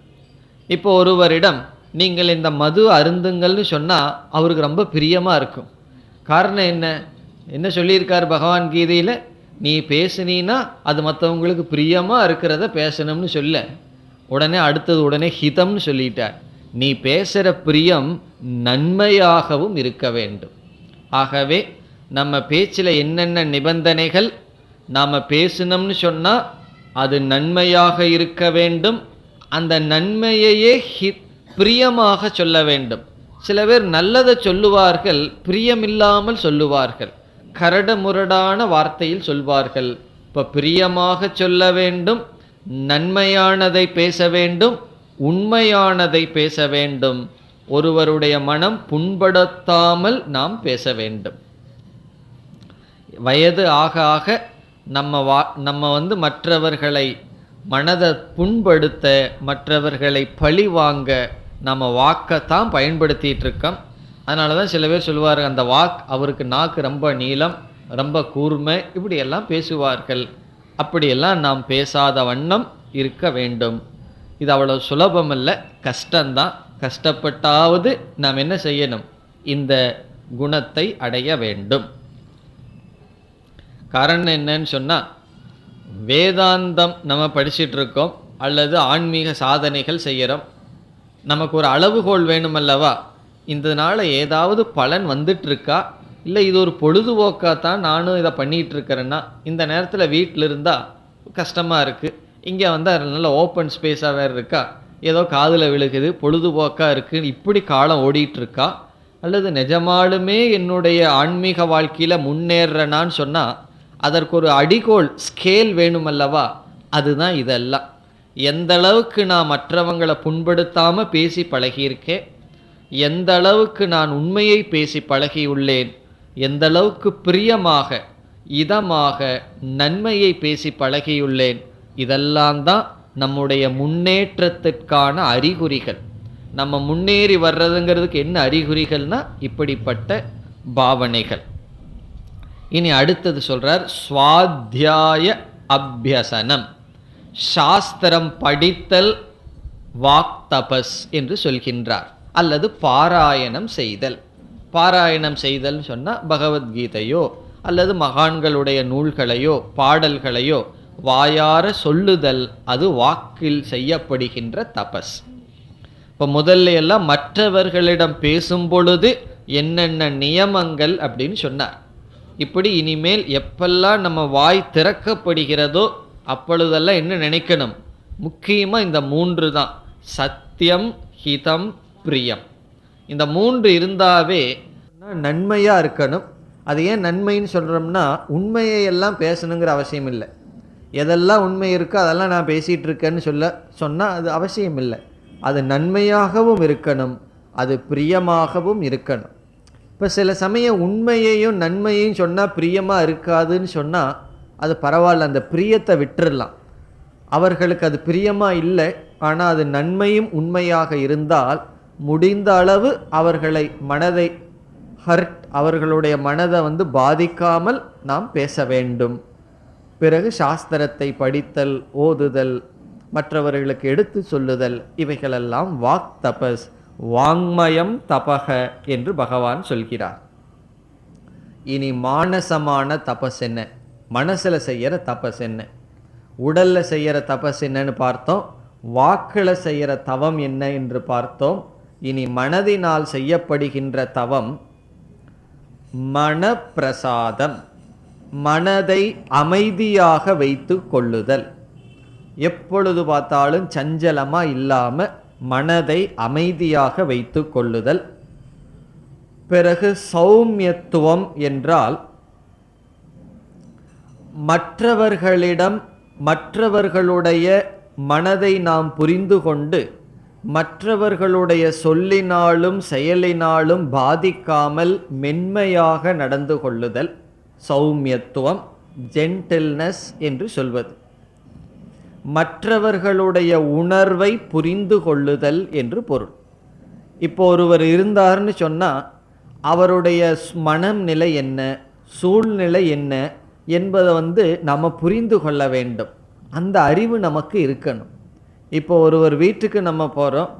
இப்போ ஒருவரிடம் நீங்கள் இந்த மது அருந்துங்கள்னு சொன்னால் அவருக்கு ரொம்ப பிரியமாக இருக்கும். காரணம் என்ன சொல்லியிருக்கார் பகவான் கீதையில்? நீ பேசுனீன்னா அது மற்றவங்களுக்கு பிரியமாக இருக்கிறத பேசணும்னு சொல்ல, உடனே ஹிதம்னு சொல்லிட்டார். நீ பேசுகிற பிரியம் நன்மையாகவும் இருக்க வேண்டும். ஆகவே நம்ம பேச்சில் என்னென்ன நிபந்தனைகள், நாம் பேசணும்னு சொன்னால் அது நன்மையாக இருக்க வேண்டும். அந்த நன்மையையே பிரியமாக சொல்ல வேண்டும். சில பேர் நல்லதை சொல்லுவார்கள், பிரியமில்லாமல் சொல்லுவார்கள், கரடு முரடான வார்த்தையில் சொல்வார்கள். இப்போ பிரியமாக சொல்ல வேண்டும், நன்மையானதை பேச வேண்டும், உண்மையானதை பேச வேண்டும். ஒருவருடைய மனம் புண்படுத்தாமல் நாம் பேச வேண்டும். வயது ஆக ஆக நம்ம மற்றவர்களை மனதை புண்படுத்த, மற்றவர்களை பழி வாங்க நம்ம வாக்கைத்தான் பயன்படுத்திகிட்டு இருக்கோம். அதனால தான் சில பேர் சொல்லுவார், அந்த அவருக்கு நாக்கு ரொம்ப நீளம், ரொம்ப கூர்மை, இப்படியெல்லாம் பேசுவார்கள். அப்படியெல்லாம் நாம் பேசாத வண்ணம் இருக்க வேண்டும். இது அவ்வளவு சுலபம் இல்லை, கஷ்டம்தான். கஷ்டப்பட்டாவது நாம் என்ன செய்யணும்? இந்த குணத்தை அடைய வேண்டும். காரணம் என்னன்னு சொன்னால், வேதாந்தம் நம்ம படிச்சுட்டு இருக்கோம் அல்லது ஆன்மீக சாதனைகள் செய்கிறோம். நமக்கு ஒரு அளவுகோல் வேணும் அல்லவா? இதனால் ஏதாவது பலன் வந்துட்டுருக்கா, இல்லை இது ஒரு பொழுதுபோக்காக தான் நானும் இதை பண்ணிகிட்டு இருக்கிறேன்னா, இந்த நேரத்தில் வீட்டில் இருந்தால் கஷ்டமாக இருக்குது, இங்கே வந்தால் நல்ல ஓப்பன் ஸ்பேஸாக வேறு இருக்கா, ஏதோ காதில் விழுகுது, பொழுதுபோக்காக இருக்குது, இப்படி காலம் ஓடிட்டுருக்கா, அல்லது நிஜமாலுமே என்னுடைய ஆன்மீக வாழ்க்கையில் முன்னேறனான்னு சொன்னால் அதற்கு ஒரு அடிகோல் ஸ்கேல் வேணுமல்லவா? அதுதான் இதெல்லாம். எந்த அளவுக்கு நான் மற்றவங்களை புண்படுத்தாமல் பேசி பழகியிருக்கேன், எந்த அளவுக்கு நான் உண்மையை பேசி பழகியுள்ளேன், எந்த அளவுக்கு பிரியமாக இதமாக நன்மையை பேசி பழகியுள்ளேன், இதெல்லாம் தான் நம்முடைய முன்னேற்றத்திற்கான அறிகுறிகள். நம்ம முன்னேறி வர்றதுங்கிறதுக்கு என்ன அறிகுறிகள்னா இப்படிப்பட்ட பாவனைகள். இனி அடுத்தது சொல்றார், ஸ்வாத்தியாய அபியசனம். சாஸ்திரம் படித்தல் வாக் தபஸ் என்று சொல்கின்றார், அல்லது பாராயணம் செய்தல். பாராயணம் செய்தல் சொன்னால் பகவத்கீதையோ அல்லது மகான்களுடைய நூல்களையோ பாடல்களையோ வாயார சொல்லுதல், அது வாக்கில் செய்யப்படுகின்ற தபஸ். இப்போ முதல்ல எல்லாம் மற்றவர்களிடம் பேசும் பொழுது என்னென்ன நியமங்கள் அப்படின்னு சொன்னார். இப்படி இனிமேல் எப்பெல்லாம் நம்ம வாய் திறக்கப்படுகிறதோ அப்பொழுதெல்லாம் என்ன நினைக்கணும்? முக்கியமாக இந்த 3 தான், சத்தியம், ஹிதம், பிரியம். இந்த 3 இருந்தாவே நன்மையாக இருக்கணும். அது ஏன் நன்மைன்னு சொல்கிறோம்னா, உண்மையை எல்லாம் பேசணுங்கிற அவசியம் இல்லை. எதெல்லாம் உண்மை இருக்கோ அதெல்லாம் நான் பேசிகிட்டு இருக்கேன்னு சொன்னால் அது அவசியம் இல்லை. அது நன்மையாகவும் இருக்கணும், அது பிரியமாகவும் இருக்கணும். இப்போ சில சமயம் உண்மையையும் நன்மையையும் சொன்னால் பிரியமாக இருக்காதுன்னு சொன்னால் அது பரவாயில்ல, அந்த பிரியத்தை விட்டுறலாம். அவர்களுக்கு அது பிரியமாக இல்லை, ஆனால் அது நன்மையும் உண்மையாக இருந்தால் முடிந்த அளவு அவர்களை மனதை அவர்களுடைய மனதை பாதிக்காமல் நாம் பேச வேண்டும். பிறகு சாஸ்திரத்தை படித்தல், ஓதுதல், மற்றவர்களுக்கு எடுத்து சொல்லுதல், இவைகளெல்லாம் வாக் தபஸ், வாங்மயம் தபக என்று பகவான் சொல்கிறார். இனி மானசமான தபஸ் என்ன, மனசில் செய்கிற தபஸ் என்ன, உடலில் செய்கிற தபஸ் என்னன்னு பார்த்தோம், வாக்கில் செய்கிற தவம் என்ன என்று பார்த்தோம். இனி மனதினால் செய்யப்படுகின்ற தவம் மனப்பிரசாதம், மனதை அமைதியாக வைத்து கொள்ளுதல். எப்பொழுது பார்த்தாலும் சஞ்சலமாக இல்லாமல் மனதை அமைதியாக வைத்து கொள்ளுதல். பிறகு சௌமியத்துவம் என்றால் மற்றவர்களிடம் மற்றவர்களுடைய மனதை நாம் புரிந்து கொண்டு மற்றவர்களுடைய சொல்லினாலும் செயலினாலும் பாதிக்காமல் மென்மையாக நடந்து கொள்ளுதல் சௌமியத்துவம், ஜென்டில்னஸ் என்று சொல்வது. மற்றவர்களுடைய உணர்வை புரிந்து கொள்ளுதல் என்று பொருள். இப்போ ஒருவர் இருந்தார்னு சொன்னால் அவருடைய மனநிலை என்ன, சூழ்நிலை என்ன என்பதை நம்ம புரிந்து கொள்ள வேண்டும். அந்த அறிவு நமக்கு இருக்கணும். இப்போ ஒருவர் வீட்டுக்கு நம்ம போகிறோம்,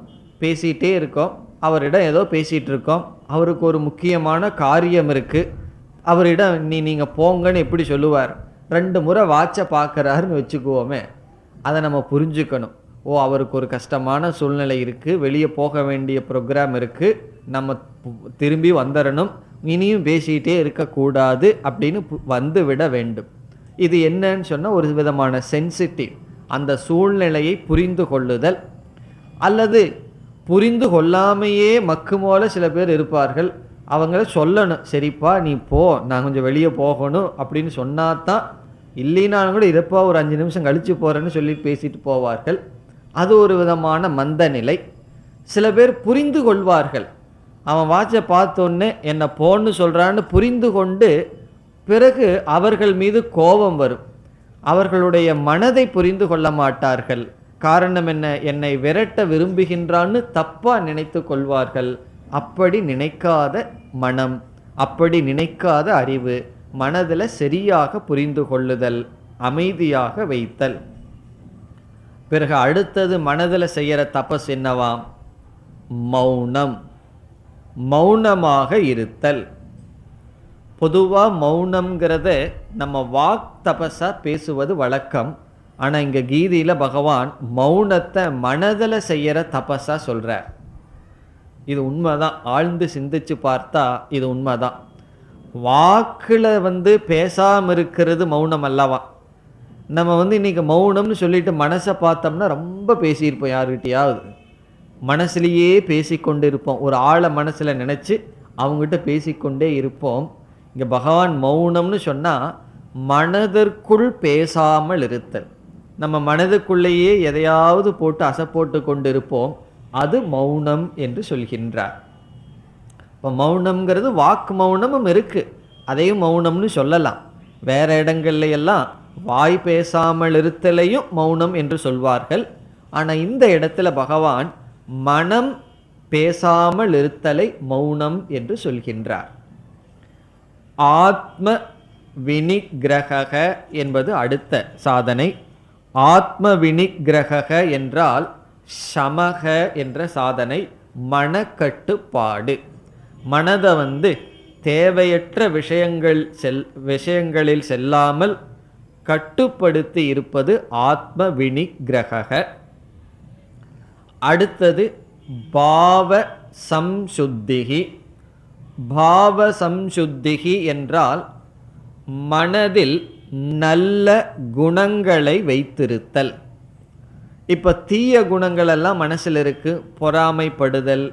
பேசிகிட்டே இருக்கோம், அவரிடம் ஏதோ பேசிகிட்டு இருக்கோம், அவருக்கு ஒரு முக்கியமான காரியம் இருக்குது, அவரிடம் நீங்கள் போங்கன்னு எப்படி சொல்லுவார்? 2 முறை வாட்சை பார்க்குறாருன்னு வச்சுக்குவோமே, அதை நம்ம புரிஞ்சுக்கணும். ஓ, அவருக்கு ஒரு கஷ்டமான சூழ்நிலை இருக்குது, வெளியே போக வேண்டிய ப்ரோக்ராம் இருக்குது, நம்ம திரும்பி வந்துடணும், இனியும் பேசிகிட்டே இருக்கக்கூடாது அப்படின்னு வந்துவிட வேண்டும். இது என்னன்னு சொன்னால் ஒரு விதமான சென்சிட்டிவ், அந்த சூழ்நிலையை புரிந்து கொள்ளுதல். அல்லது புரிந்து கொள்ளாமையே மக்கு போல சில பேர் இருப்பார்கள், அவங்கள சொல்லணும், சரிப்பா நீ போ, நான் கொஞ்சம் வெளியே போகணும் அப்படின்னு சொன்னாதான், இல்லைனாலும் கூட இதப்பா ஒரு 5 நிமிஷம் கழித்து போகிறேன்னு சொல்லி பேசிட்டு போவார்கள். அது ஒரு விதமான மந்த நிலை. சில பேர் புரிந்து கொள்வார்கள், அவன் வாட்சை பார்த்தோன்னே என்னை போன்னு சொல்கிறான்னு புரிந்து கொண்டு பிறகு அவர்கள் மீது கோபம் வரும். அவர்களுடைய மனதை புரிந்து கொள்ள மாட்டார்கள். காரணம் என்ன? என்னை விரட்ட விரும்புகின்றான்னு தப்பாக நினைத்து கொள்வார்கள். அப்படி நினைக்காத மனம், அப்படி நினைக்காத அறிவு, மனதில் சரியாக புரிந்து கொள்ளுதல், அமைதியாக வைத்தல். பிறகு அடுத்தது மனதில் செய்கிற தபஸ் என்னவாம்? மௌனம், மௌனமாக இருத்தல். பொதுவாக மௌனம்ங்கிறத நம்ம வாக் தபஸாக பேசுவது வழக்கம். ஆனால் இங்கே கீதையில் பகவான் மௌனத்தை மனதில் செய்கிற தபஸாக சொல்கிறார். இது உண்மைதான், ஆழ்ந்து சிந்திச்சு பார்த்தா இது உண்மைதான். வாக்கில் பேசாமல் இருக்கிறது மௌனம் அல்லவா? நம்ம வந்து இன்றைக்கி மௌனம்னு சொல்லிட்டு மனசை பார்த்தோம்னா ரொம்ப பேசியிருப்போம், யாருக்கிட்டையாவது மனசுலேயே பேசிக்கொண்டு இருப்போம். ஒரு ஆளை மனசில் நினச்சி அவங்ககிட்ட பேசிக்கொண்டே இருப்போம். இங்கே பகவான் மௌனம்னு சொன்னால் மனதிற்குள் பேசாமல் இருத்தல். நம்ம மனதுக்குள்ளேயே எதையாவது போட்டு அசை போட்டு கொண்டு இருப்போம், அது மௌனம் என்று சொல்கின்றார். இப்போ மௌனம்ங்கிறது வாக்கு மௌனமும் இருக்குது, அதையும் மௌனம்னு சொல்லலாம். வேற இடங்கள்ல எல்லாம் வாய் பேசாமல் இருத்தலையும் மௌனம் என்று சொல்வார்கள். ஆனால் இந்த இடத்துல பகவான் மனம் பேசாமல் இருத்தலை மௌனம் என்று சொல்கின்றார். ஆத்ம வினிகிரக என்பது அடுத்த சாதனை. ஆத்ம வினிகிரக என்றால் சமக என்ற சாதனை, மனக்கட்டுப்பாடு. மனதை வந்து தேவையற்ற விஷயங்களில் செல்லாமல் கட்டுப்படுத்தி இருப்பது ஆத்ம வினிகிரக. அடுத்தது பாவ சம்சுத்திகி. பாவ சம்சுத்திகி என்றால் மனதில் நல்ல குணங்களை வைத்திருத்தல். இப்போ தீய குணங்கள் எல்லாம் மனசில் இருக்குது, பொறாமைப்படுதல்,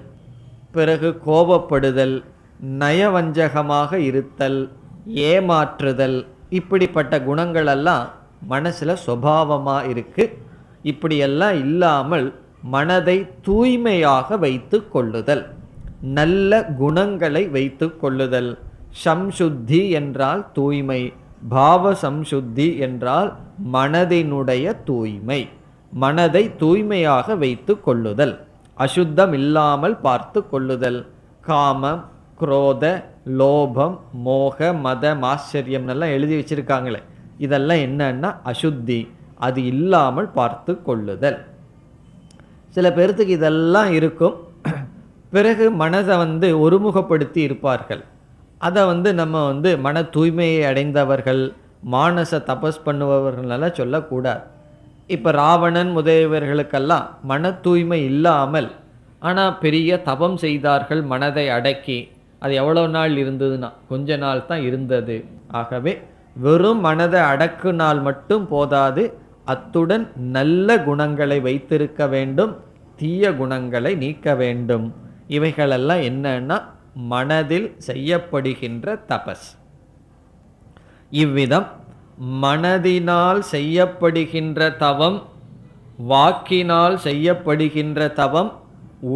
பிறகு கோபப்படுதல், நயவஞ்சகமாக இருத்தல், ஏமாற்றுதல், இப்படிப்பட்ட குணங்களெல்லாம் மனசில் சுபாவமாக இருக்குது. இப்படியெல்லாம் இல்லாமல் மனதை தூய்மையாக வைத்து கொள்ளுதல், நல்ல குணங்களை வைத்து கொள்ளுதல். சம்சுத்தி என்றால் தூய்மை, பாவ சம்சுத்தி என்றால் மனதினுடைய தூய்மை, மனதை தூய்மையாக வைத்து கொள்ளுதல், அசுத்தம் இல்லாமல் பார்த்து கொள்ளுதல். காமம், குரோத, லோபம், மோக, மதம், ஆச்சரியம் எல்லாம் எழுதி வச்சிருக்காங்களே, இதெல்லாம் என்னன்னா அசுத்தி, அது இல்லாமல் பார்த்து கொள்ளுதல். சில பேர்த்துக்கு இதெல்லாம் இருக்கும், பிறகு மனதை வந்து ஒருமுகப்படுத்தி இருப்பார்கள். அதை வந்து நம்ம வந்து மன தூய்மையை அடைந்தவர்கள், மானச தபஸ் பண்ணுபவர்களெல்லாம் சொல்லக்கூடாது. இப்போ ராவணன் முதலியவர்களுக்கெல்லாம் மன தூய்மை இல்லாமல் ஆனால் பெரிய தபம் செய்தார்கள், மனதை அடக்கி. அது எவ்வளோ நாள் இருந்ததுன்னா கொஞ்ச நாள் தான் இருந்தது. ஆகவே வெறும் மனதை அடக்குனால் மட்டும் போதாது, அத்துடன் நல்ல குணங்களை வைத்திருக்க வேண்டும், தீய குணங்களை நீக்க வேண்டும். இவைகளெல்லாம் என்னன்னா மனதில் செய்யப்படுகின்ற தபஸ். இவ்விதம் மனதினால் செய்யப்படுகின்ற தவம், வாக்கினால் செய்யப்படுகின்ற தவம்,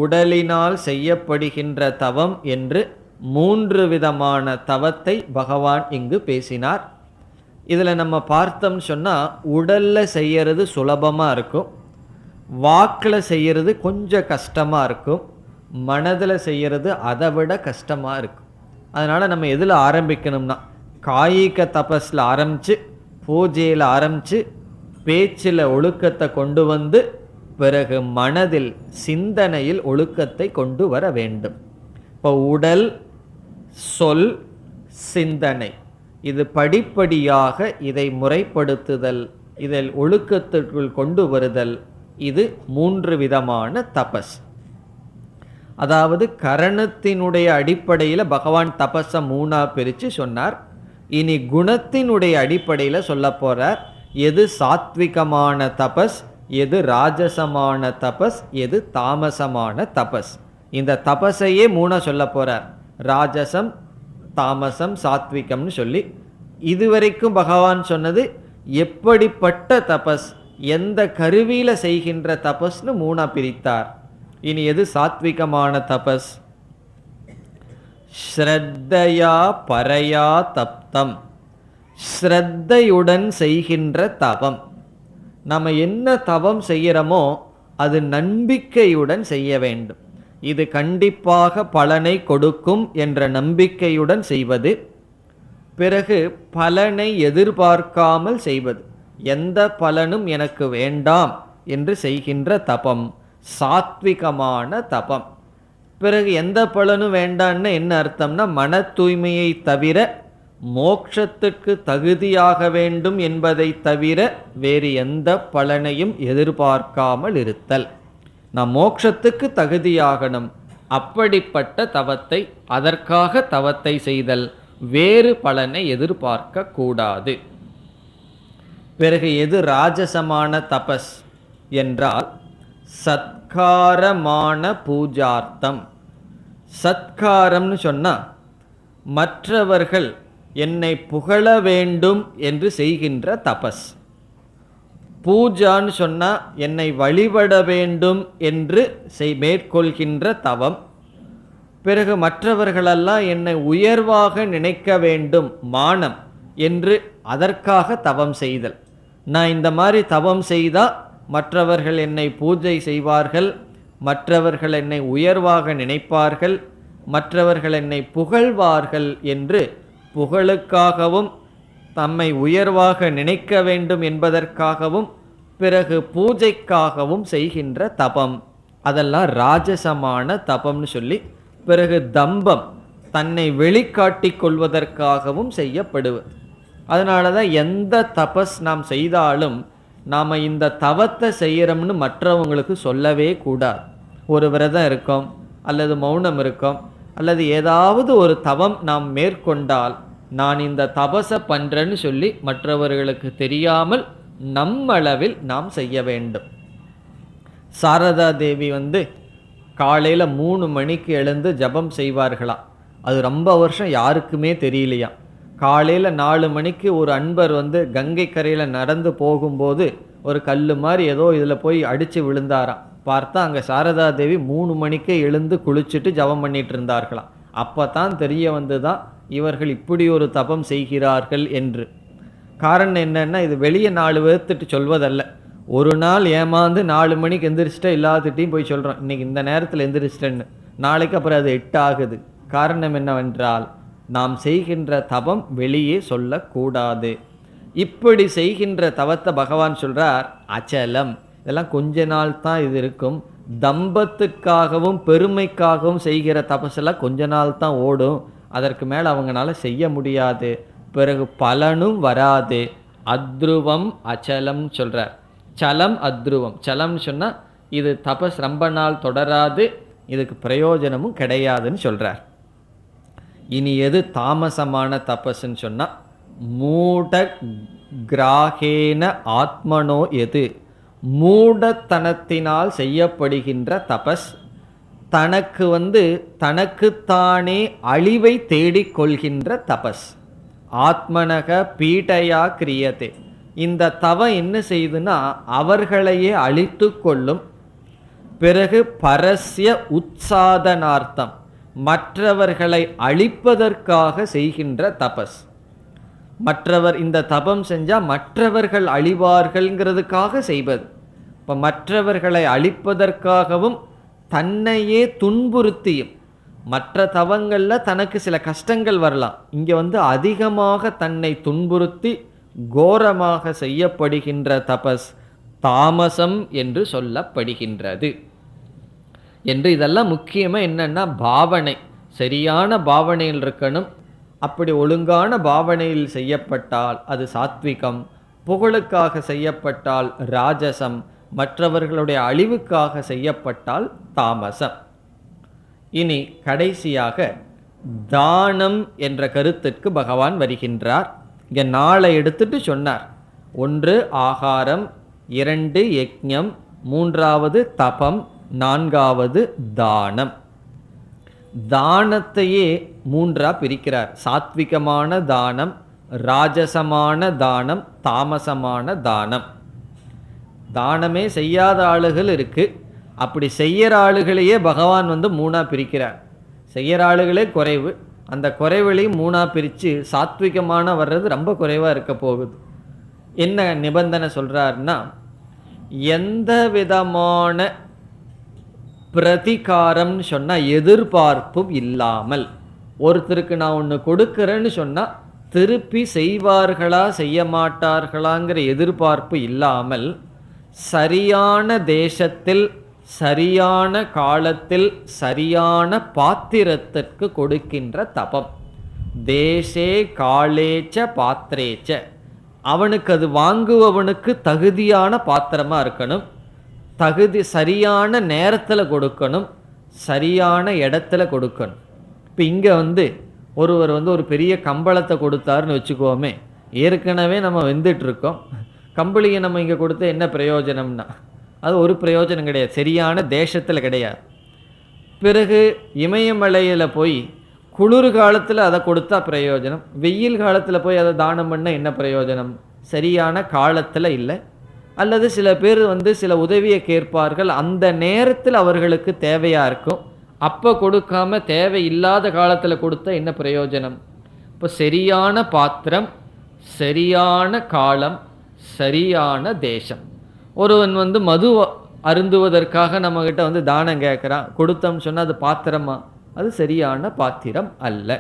உடலினால் செய்யப்படுகின்ற தவம் என்று 3 விதமான தவத்தை பகவான் இங்கு பேசினார். இதில் நம்ம பார்த்தோம்னு சொன்னால் உடலில் செய்கிறது சுலபமாக இருக்கும், வாக்கில் செய்கிறது கொஞ்சம் கஷ்டமாக இருக்கும், மனதில் செய்கிறது அதை விட கஷ்டமாக இருக்கும். அதனால் நம்ம எதில் ஆரம்பிக்கணும்னா காயிக தபஸில் ஆரம்பித்து, பூஜையில் ஆரம்பித்து, பேச்சில் ஒழுக்கத்தை கொண்டு வந்து, பிறகு மனதில் சிந்தனையில் ஒழுக்கத்தை கொண்டு வர வேண்டும். இப்போ உடல், சொல், சிந்தனை, இது படிப்படியாக இதை முறைப்படுத்துதல், இதில் ஒழுக்கத்திற்குள் கொண்டு வருதல், இது 3 விதமான தபஸ். அதாவது கரணத்தினுடைய அடிப்படையில் பகவான் தபஸை 3ஆ பிரித்து சொன்னார். இனி குணத்தினுடைய அடிப்படையில் சொல்ல போகிறார். எது சாத்விகமான தபஸ், எது ராஜசமான தபஸ், எது தாமசமான தபஸ். இந்த தபஸையே 3ஆ சொல்ல போகிறார், ராஜசம், தாமசம், சாத்விகம்னு சொல்லி. இதுவரைக்கும் பகவான் சொன்னது எப்படிப்பட்ட தபஸ், எந்த கருவியில் செய்கின்ற தபஸ்னு 3ஆ பிரித்தார். இனி எது சாத்விகமான தபஸ்? ஸ்ரத்தையா பரையா தப்தம், ஸ்ரத்தையுடன் செய்கின்ற தவம். நம்ம என்ன தவம் செய்கிறோமோ அது நம்பிக்கையுடன் செய்ய வேண்டும். இது கண்டிப்பாக பலனை கொடுக்கும் என்ற நம்பிக்கையுடன் செய்வது. பிறகு பலனை எதிர்பார்க்காமல் செய்வது, எந்த பலனும் எனக்கு வேண்டாம் என்று செய்கின்ற தபம் சாத்விகமான தபம். பிறகு எந்த பலனும் வேண்டான்னு என்ன அர்த்தம்னா, மன தூய்மையை தவிர மோட்சத்துக்கு தகுதியாக வேண்டும் என்பதை தவிர வேறு எந்த பலனையும் எதிர்பார்க்காமல் இருத்தல். நாம் மோட்சத்துக்கு தகுதியாகணும், அப்படிப்பட்ட தவத்தை, அதற்காக தவத்தை செய்தல், வேறு பலனை எதிர்பார்க்க கூடாது. பிறகு எது ராஜசமான தபஸ் என்றால் சத்காரமான பூஜார்த்தம். சத்காரம்னு சொன்னா மற்றவர்கள் என்னை புகழ வேண்டும் என்று செய்கின்ற தபஸ். பூஜான்னு சொன்னா என்னை வழிபட வேண்டும் என்று மேற்கொள்கின்ற தவம். பிறகு மற்றவர்களெல்லாம் என்னை உயர்வாக நினைக்க வேண்டும், மானம் என்று அதற்காக தவம் செய்தல். நான் இந்த மாதிரி தவம் செய்தால் மற்றவர்கள் என்னை பூஜை செய்வார்கள், மற்றவர்கள் என்னை உயர்வாக நினைப்பார்கள், மற்றவர்கள் என்னை புகழ்வார்கள் என்று புகழுக்காகவும் தம்மை உயர்வாக நினைக்க வேண்டும் என்பதற்காகவும் பிறகு பூஜைக்காகவும் செய்கின்ற தபம், அதெல்லாம் ராஜசமான தபம்னு சொல்லி, பிறகு தம்பம் தன்னை வெளிக்காட்டிக் கொள்வதற்காகவும் செய்யப்படுவது. அதனால தான் எந்த தபஸ் நாம் செய்தாலும் நாம் இந்த தவத்தை செய்கிறோம்னு மற்றவங்களுக்கு சொல்லவே கூடாது. ஒரு விரதம் இருக்கோம் அல்லது மௌனம் இருக்கோம் அல்லது ஏதாவது ஒரு தவம் நாம் மேற்கொண்டால் நான் இந்த தபஸை பண்ணுறேன்னு சொல்லி மற்றவர்களுக்கு தெரியாமல் நம்மளவில் நாம் செய்ய வேண்டும். சாரதா தேவி காலையில் 3 மணிக்கு எழுந்து ஜபம் செய்வார்களாம். அது ரொம்ப வருஷம் யாருக்குமே தெரியலையாம். காலையில் 4 மணிக்கு ஒரு அன்பர் கங்கை கரையில் நடந்து போகும்போது ஒரு கல் மாதிரி ஏதோ இதில் போய் அடித்து விழுந்தாராம். பார்த்தா அங்கே சாரதா தேவி 3 மணிக்கே எழுந்து குளிச்சுட்டு ஜபம் பண்ணிட்டு இருந்தார்களாம். அப்போ தான் தெரிய வந்துதான் இவர்கள் இப்படி ஒரு தபம் செய்கிறார்கள் என்று. காரணம் என்னன்னா, இது வெளியே 4 பேர்த்துட்டு சொல்வதல்ல. ஒரு நாள் ஏமாந்து 4 மணிக்கு எந்திரிச்சிட்டா எல்லாத்துட்டையும் போய் சொல்கிறோம் இன்னைக்கு இந்த நேரத்தில் எந்திரிச்சிட்டேன்னு. நாளைக்கு அப்புறம் அது 8 ஆகுது. காரணம் என்னவென்றால் நாம் செய்கின்ற தபம் வெளியே சொல்லக்கூடாது. இப்படி செய்கின்ற தவத்தை பகவான் சொல்றார் அச்சலம். இதெல்லாம் கொஞ்ச நாள் தான் இது இருக்கும். தம்பத்துக்காகவும் பெருமைக்காகவும் செய்கிற தபஸெல்லாம் கொஞ்ச நாள் தான் ஓடும். அதற்கு மேலே அவங்களால செய்ய முடியாது, பிறகு பலனும் வராது. அத்ருவம் அச்சலம் சொல்றார். சலம் அத்ருவம். சலம்னு சொன்னால் இது தபஸ் ரொம்ப நாள் தொடராது, இதுக்கு பிரயோஜனமும் கிடையாதுன்னு சொல்றார். இனி எது தாமசமான தபஸ்ன்னு சொன்னால் மூட கிராகேன ஆத்மனோ, எது மூடத்தனத்தினால் செய்யப்படுகின்ற தபஸ், தனக்கு தனக்குத்தானே அழிவை தேடிக்கொள்கின்ற தபஸ். ஆத்மனக பீடையா கிரியதே. இந்த தவம் என்ன செய்யுதுன்னா அவர்களையே அழித்து கொள்ளும். பிறகு பரஸ்ய உற்சாதனார்த்தம், மற்றவர்களை அழிப்பதற்காக செய்கின்ற தபஸ். மற்றவர் இந்த தபம் செஞ்சால் மற்றவர்கள் அழிவார்கள்ங்கிறதுக்காக செய்வது. இப்போ மற்றவர்களை அழிப்பதற்காகவும் தன்னையே துன்புறுத்தியும், மற்ற தவங்களில் தனக்கு சில கஷ்டங்கள் வரலாம், இங்கே அதிகமாக தன்னை துன்புறுத்தி கோரமாக செய்யப்படுகின்ற தபஸ் தாமசம் என்று சொல்லப்படுகின்றது என்று. இதெல்லாம் முக்கியமாக என்னன்னா பாவனை, சரியான பாவனையில் இருக்கணும். அப்படி ஒழுங்கான பாவனையில் செய்யப்பட்டால் அது சாத்விகம், புகழுக்காக செய்யப்பட்டால் ராஜசம், மற்றவர்களுடைய அழிவுக்காக செய்யப்பட்டால் தாமசம். இனி கடைசியாக தானம் என்ற கருத்திற்கு பகவான் வருகின்றார். இங்கே 4 எடுத்துட்டு சொன்னார். 1 ஆகாரம், 2 யஜ்ஞம், 3வது தபம், 4வது தானம். தானத்தையே 3ஆ பிரிக்கிறார். சாத்விகமான தானம், ராஜசமான தானம், தாமசமான தானம். தானமே செய்யாத ஆளுகள் இருக்கு. அப்படி செய்யற ஆளுகளையே பகவான் 3ஆ பிரிக்கிறார். செய்யற ஆளுகளே குறைவு, அந்த குறைவுகளையும் 3ஆ பிரித்து சாத்விகமான வர்றது ரொம்ப குறைவாக இருக்க போகுது. என்ன நிபந்தனை சொல்றாருன்னா, எந்த விதமான பிரதிகாரம்னு சொன்னால் எதிர்பார்ப்பும் இல்லாமல், ஒருத்தருக்கு நான் ஒன்று கொடுக்குறேன்னு சொன்னால் திருப்பி செய்வார்களா செய்ய மாட்டார்களாங்கிற எதிர்பார்ப்பு இல்லாமல், சரியான தேசத்தில் சரியான காலத்தில் சரியான பாத்திரத்திற்கு கொடுக்கின்ற தபம். தேசே காலேச்ச பாத்திரேச்ச. அவனுக்கு அது வாங்குபவனுக்கு தகுதியான பாத்திரமாக இருக்கணும், சரியான நேரத்தில் கொடுக்கணும், சரியான இடத்துல கொடுக்கணும். இப்போ இங்கே ஒருவர் ஒரு பெரிய கம்பளத்தை கொடுத்தாருன்னு வச்சுக்கோமே, ஏற்கனவே நம்ம வெந்துட்டுருக்கோம், கம்பளியை நம்ம இங்கே கொடுத்து என்ன பிரயோஜனம்னா அது ஒரு பிரயோஜனம் கிடையாது, சரியான தேசத்தில் கிடையாது. பிறகு இமயமலையில் போய் குளிர் காலத்தில் அதை கொடுத்தா பிரயோஜனம், வெயில் காலத்தில் போய் அதை தானம் பண்ண என்ன பிரயோஜனம்? சரியான காலத்தில் இல்லை. அல்லது சில பேர் சில உதவியை கேட்பார்கள், அந்த நேரத்தில் அவர்களுக்கு தேவையாக இருக்கும், அப்போ கொடுக்காம தேவையில்லாத காலத்தில் கொடுத்தா என்ன பிரயோஜனம்? இப்போ சரியான பாத்திரம், சரியான காலம், சரியான தேசம். ஒருவன் மது அருந்துவதற்காக நம்மக்கிட்ட தானம் கேட்குறான், கொடுத்தோம்னு சொன்னால் அது பாத்திரமா? அது சரியான பாத்திரம் அல்ல,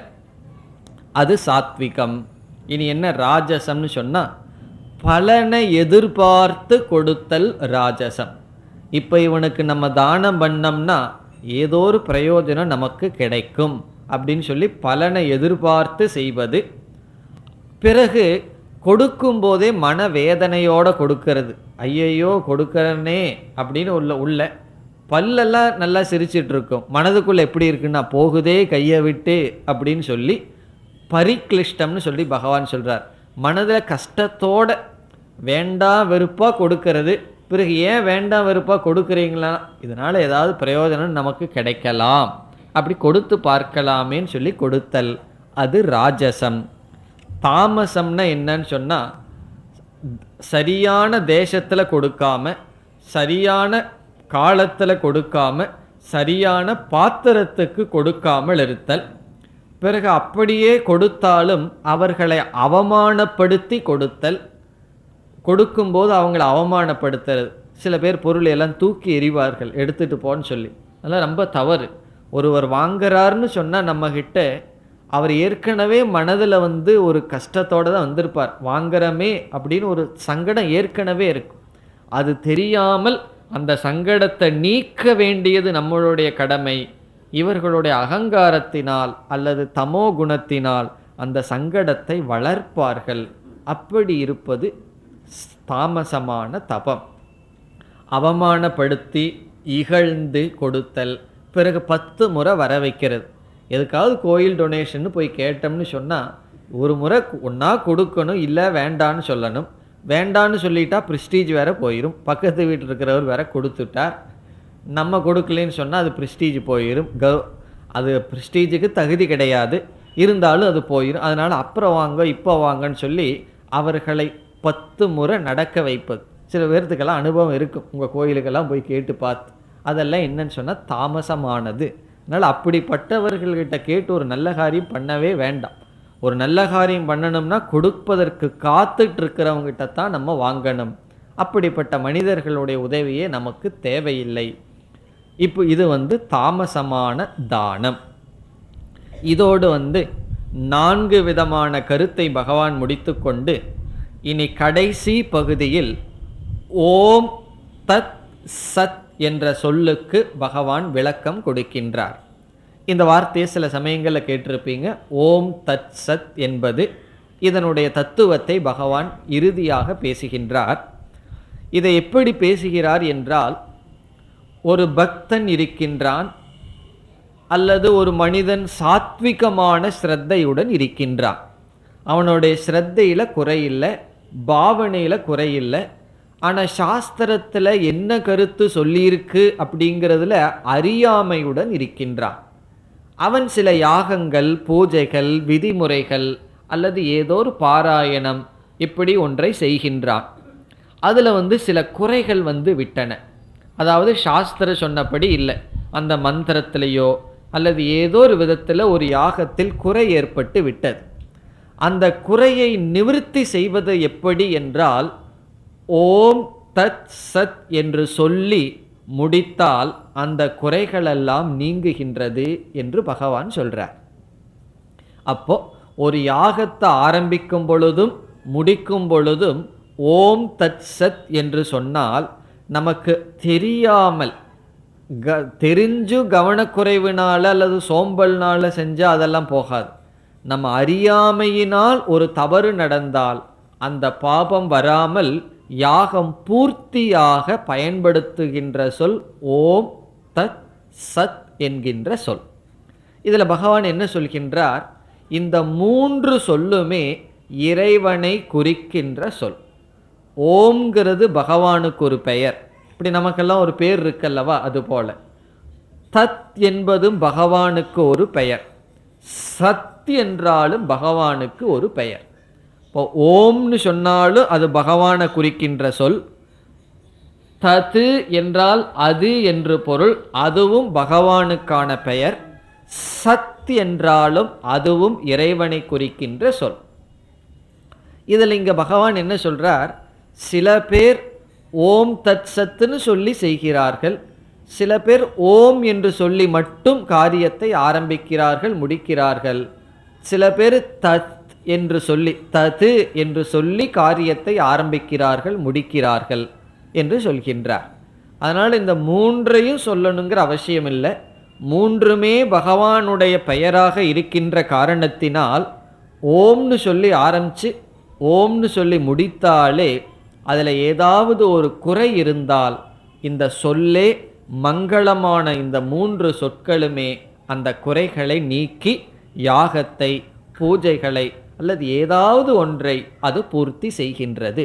அது சாத்விகம். இனி என்ன ராஜசம்னு சொன்னால் பலனை எதிர்பார்த்து கொடுத்தல் ராஜசம். இப்போ இவனுக்கு நம்ம தானம் பண்ணோம்னா ஏதோ ஒரு பிரயோஜனம் நமக்கு கிடைக்கும் அப்படின்னு சொல்லி பலனை எதிர்பார்த்து செய்வது. பிறகு கொடுக்கும்போதே மனவேதனையோடு கொடுக்கறது, ஐயையோ கொடுக்கறனே அப்படின்னு உள்ள பல்லெல்லாம் நல்லா சிரிச்சிட்டு இருக்கும், மனதுக்குள்ளே எப்படி இருக்குன்னா போகுதே கையை விட்டு அப்படின்னு சொல்லி பரிக்ளிஷ்டம்னு சொல்லி பகவான் சொல்கிறார். மனதில் கஷ்டத்தோட வேண்டாம் வெறுப்பாக கொடுக்கறது. பிறகு ஏன் வேண்டாம் வெறுப்பாக கொடுக்குறீங்களா? இதனால் ஏதாவது பிரயோஜனம் நமக்கு கிடைக்கலாம், அப்படி கொடுத்து பார்க்கலாமேன்னு சொல்லி கொடுத்தல், அது ராஜசம். தாமசம்னா என்னன்னு சொன்னால் சரியான தேசத்தில் கொடுக்காம, சரியான காலத்தில் கொடுக்காம, சரியான பாத்திரத்துக்கு கொடுக்காமல் இருத்தல். பிறகு அப்படியே கொடுத்தாலும் அவர்களை அவமானப்படுத்தி கொடுத்தல். கொடுக்கும்போது அவங்கள அவமானப்படுத்துறது. சில பேர் பொருளை எல்லாம் தூக்கி எறிவார்கள் எடுத்துகிட்டு போன்னு சொல்லி, அதெல்லாம் ரொம்ப தவறு. ஒருவர் வாங்குறாருன்னு சொன்னால் நம்மக்கிட்ட அவர் ஏற்கனவே மனதில் ஒரு கஷ்டத்தோடு தான் வந்திருப்பார், வாங்குறமே அப்படின்னு ஒரு சங்கடம் ஏற்கனவே இருக்கும். அது தெரியாமல் அந்த சங்கடத்தை நீக்க வேண்டியது நம்மளுடைய கடமை. இவர்களுடைய அகங்காரத்தினால் அல்லது தமோ குணத்தினால் அந்த சங்கடத்தை வளர்ப்பார்கள். அப்படி இருப்பது தாமசமான தபம். அவமானப்படுத்தி இகழ்ந்து கொடுத்தல். பிறகு 10 முறை வர வைக்கிறது. எதுக்காவது கோயில் டொனேஷன் போய் கேட்டோம்னு சொன்னால் ஒரு முறை ஒன்றா கொடுக்கணும், இல்லை வேண்டான்னு சொல்லணும். வேண்டான்னு சொல்லிட்டா ப்ரிஸ்டீஜ் வேறு போயிடும், பக்கத்து வீட்டில் இருக்கிறவர் வேற கொடுத்துட்டார், நம்ம கொடுக்கலன்னு சொன்னால் அது ப்ரிஸ்டீஜ் போயிடும். அது ப்ரிஸ்டீஜுக்கு தகுதி கிடையாது, இருந்தாலும் அது போயிடும். அதனால் அப்புறம் வாங்க இப்போ வாங்கன்னு சொல்லி அவர்களை 10 முறை நடக்க வைப்பது. சில பேர்த்துக்கெல்லாம் அனுபவம் இருக்கும், உங்கள் கோயிலுக்கெல்லாம் போய் கேட்டு பார்த்து. அதெல்லாம் என்னன்னு சொன்னால் தாமசமானது. அதனால் அப்படிப்பட்டவர்கள்கிட்ட கேட்டு ஒரு நல்ல காரியம் பண்ணவே வேண்டாம். ஒரு நல்ல காரியம் பண்ணணும்னா கொடுப்பதற்கு காத்துட்டு இருக்கிறவங்ககிட்ட தான் நம்ம வாங்கணும். அப்படிப்பட்ட மனிதர்களுடைய உதவியே நமக்கு தேவையில்லை. இப்போ இது தாமசமான தானம். இதோடு 4 விதமான கருத்தை பகவான் முடித்து கொண்டு இனி கடைசி பகுதியில் ஓம் தத் சத் என்ற சொல்லுக்கு பகவான் விளக்கம் கொடுக்கின்றார். இந்த வார்த்தையை சில சமயங்களில் கேட்டிருப்பீங்க. ஓம் தத் சத் என்பது இதனுடைய தத்துவத்தை பகவான் இறுதியாக பேசுகின்றார். இதை எப்படி பேசுகிறார் என்றால், ஒரு பக்தன் இருக்கின்றான் அல்லது ஒரு மனிதன் சாத்விகமான ஸ்ரத்தையுடன் இருக்கின்றான். அவனுடைய ஸ்ரத்தையில் குறையில்லை, பாவனையில் குறையில்லை. ஆனால் சாஸ்திரத்தில் என்ன கருத்து சொல்லியிருக்கு அப்படிங்கிறதுல அறியாமையுடன் இருக்கின்றான். அவன் சில யாகங்கள், பூஜைகள், விதிமுறைகள் அல்லது ஏதோ ஒரு பாராயணம் இப்படி ஒன்றை செய்கின்றான். அதில் சில குறைகள் விட்டன. அதாவது சாஸ்திரம் சொன்னபடி இல்லை, அந்த மந்திரத்திலேயோ அல்லது ஏதோ ஒரு விதத்தில் ஒரு யாகத்தில் குறை ஏற்பட்டு விட்டது. அந்த குறையை நிவர்த்தி செய்வது எப்படி என்றால், ஓம் தத் சத் என்று சொல்லி முடித்தால் அந்த குறைகளெல்லாம் நீங்குகின்றது என்று பகவான் சொல்றார். அப்போ ஒரு யாகத்தை ஆரம்பிக்கும் பொழுதும் முடிக்கும் பொழுதும் ஓம் தத் சத் என்று சொன்னால் நமக்கு தெரியாமல் தெரிஞ்சு கவனக்குறைவினால அல்லது சோம்பல்னால செஞ்சால் அதெல்லாம் போகாது. நம்ம அறியாமையினால் ஒரு தவறு நடந்தால் அந்த பாபம் வராமல் யாகம் பூர்த்தியாக பயன்படுத்துகின்ற சொல் ஓம் தத் சத் என்கின்ற சொல். இதில் பகவான் என்ன சொல்கின்றார், இந்த 3 சொல்லுமே இறைவனை குறிக்கின்ற சொல். ஓம்ங்கிறது பகவானுக்கு ஒரு பெயர். இப்படி நமக்கெல்லாம் ஒரு பேர் இருக்கல்லவா, அது போல தத் என்பதும் பகவானுக்கு ஒரு பெயர், சத் என்றாலும் பகவானுக்கு ஒரு பெயர். இப்போ ஓம்னு சொன்னாலும் அது பகவானை குறிக்கின்ற சொல். தது என்றால் அது என்று பொருள், அதுவும் பகவானுக்கான பெயர். சத் என்றாலும் அதுவும் இறைவனை குறிக்கின்ற சொல். இதில் இங்கே பகவான் என்ன சொல்றார், சில பேர் ஓம் தத் சத்துன்னு சொல்லி செய்கிறார்கள், சில பேர் ஓம் என்று சொல்லி மட்டும் காரியத்தை ஆரம்பிக்கிறார்கள், முடிக்கிறார்கள். சில பேர் தத் என்று சொல்லி, தது என்று சொல்லி காரியத்தை ஆரம்பிக்கிறார்கள், முடிக்கிறார்கள் என்று சொல்கின்றார். அதனால் இந்த மூன்றையும் சொல்லணுங்கிற அவசியம் இல்லை. மூன்றுமே பகவானுடைய பெயராக இருக்கின்ற காரணத்தினால் ஓம்னு சொல்லி ஆரம்பித்து ஓம்னு சொல்லி முடித்தாலே அதில் ஏதாவது ஒரு குறை இருந்தால் இந்த சொல்லே மங்களமான இந்த மூன்று சொற்களுமே அந்த குறைகளை நீக்கி யாகத்தை, பூஜைகளை அல்லது ஏதாவது ஒன்றை அது பூர்த்தி செய்கின்றது.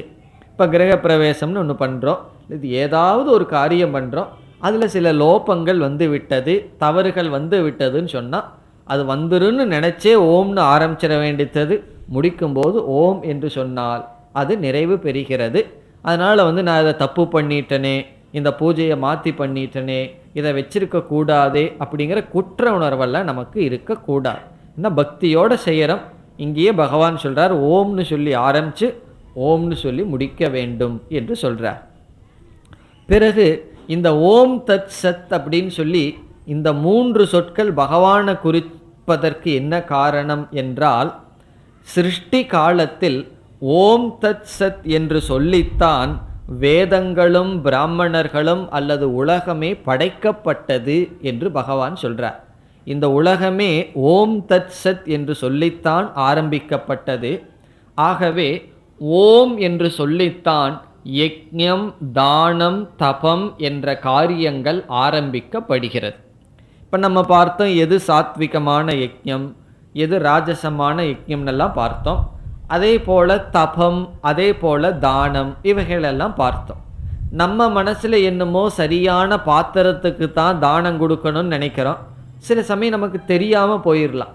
இப்போ கிரகப்பிரவேசம்னு ஒன்று பண்ணுறோம், இது ஏதாவது ஒரு காரியம் பண்ணுறோம், அதில் சில லோபங்கள் வந்து விட்டது, தவறுகள் வந்து விட்டதுன்னு சொன்னால் அது வந்துருன்னு நினச்சே ஓம்னு ஆரம்பிச்சிட வேண்டியது, முடிக்கும்போது ஓம் என்று சொன்னால் அது நிறைவு பெறுகிறது. அதனால் நான் இதை தப்பு பண்ணிட்டனே, இந்த பூஜையை மாற்றி பண்ணிட்டனே, இதை வச்சிருக்க கூடாதே அப்படிங்கிற குற்ற உணர்வெல்லாம் நமக்கு இருக்கக்கூடாது. என்ன பக்தியோடு செய்கிறோம். இங்கேயே பகவான் சொல்கிறார் ஓம்னு சொல்லி ஆரம்பித்து ஓம்னு சொல்லி முடிக்க வேண்டும் என்று சொல்கிறார். பிறகு இந்த ஓம் தத் சத் அப்படின்னு சொல்லி இந்த மூன்று சொற்கள் பகவானை குறிப்பதற்கு என்ன காரணம் என்றால், சிருஷ்டி காலத்தில் ஓம் தத் சத் என்று சொல்லித்தான் வேதங்களும் பிராமணர்களும் அல்லது உலகமே படைக்கப்பட்டது என்று பகவான் சொல்றார். இந்த உலகமே ஓம் தத் சத் என்று சொல்லித்தான் ஆரம்பிக்கப்பட்டது. ஆகவே ஓம் என்று சொல்லித்தான் யக்ஞம், தானம், தபம் என்ற காரியங்கள் ஆரம்பிக்கப்படுகிறது. இப்போ நம்ம பார்த்தோம் எது சாத்விகமான யக்ஞம், எது ராஜசமான யக்ஞம்னெல்லாம் பார்த்தோம். அதே போல் தபம், அதே போல் தானம், இவைகளெல்லாம் பார்த்தோம். நம்ம மனசில் என்னமோ சரியான பாத்திரத்துக்கு தான் தானம் கொடுக்கணும்னு நினைக்கிறோம். சில சமயம் நமக்கு தெரியாமல் போயிடலாம்,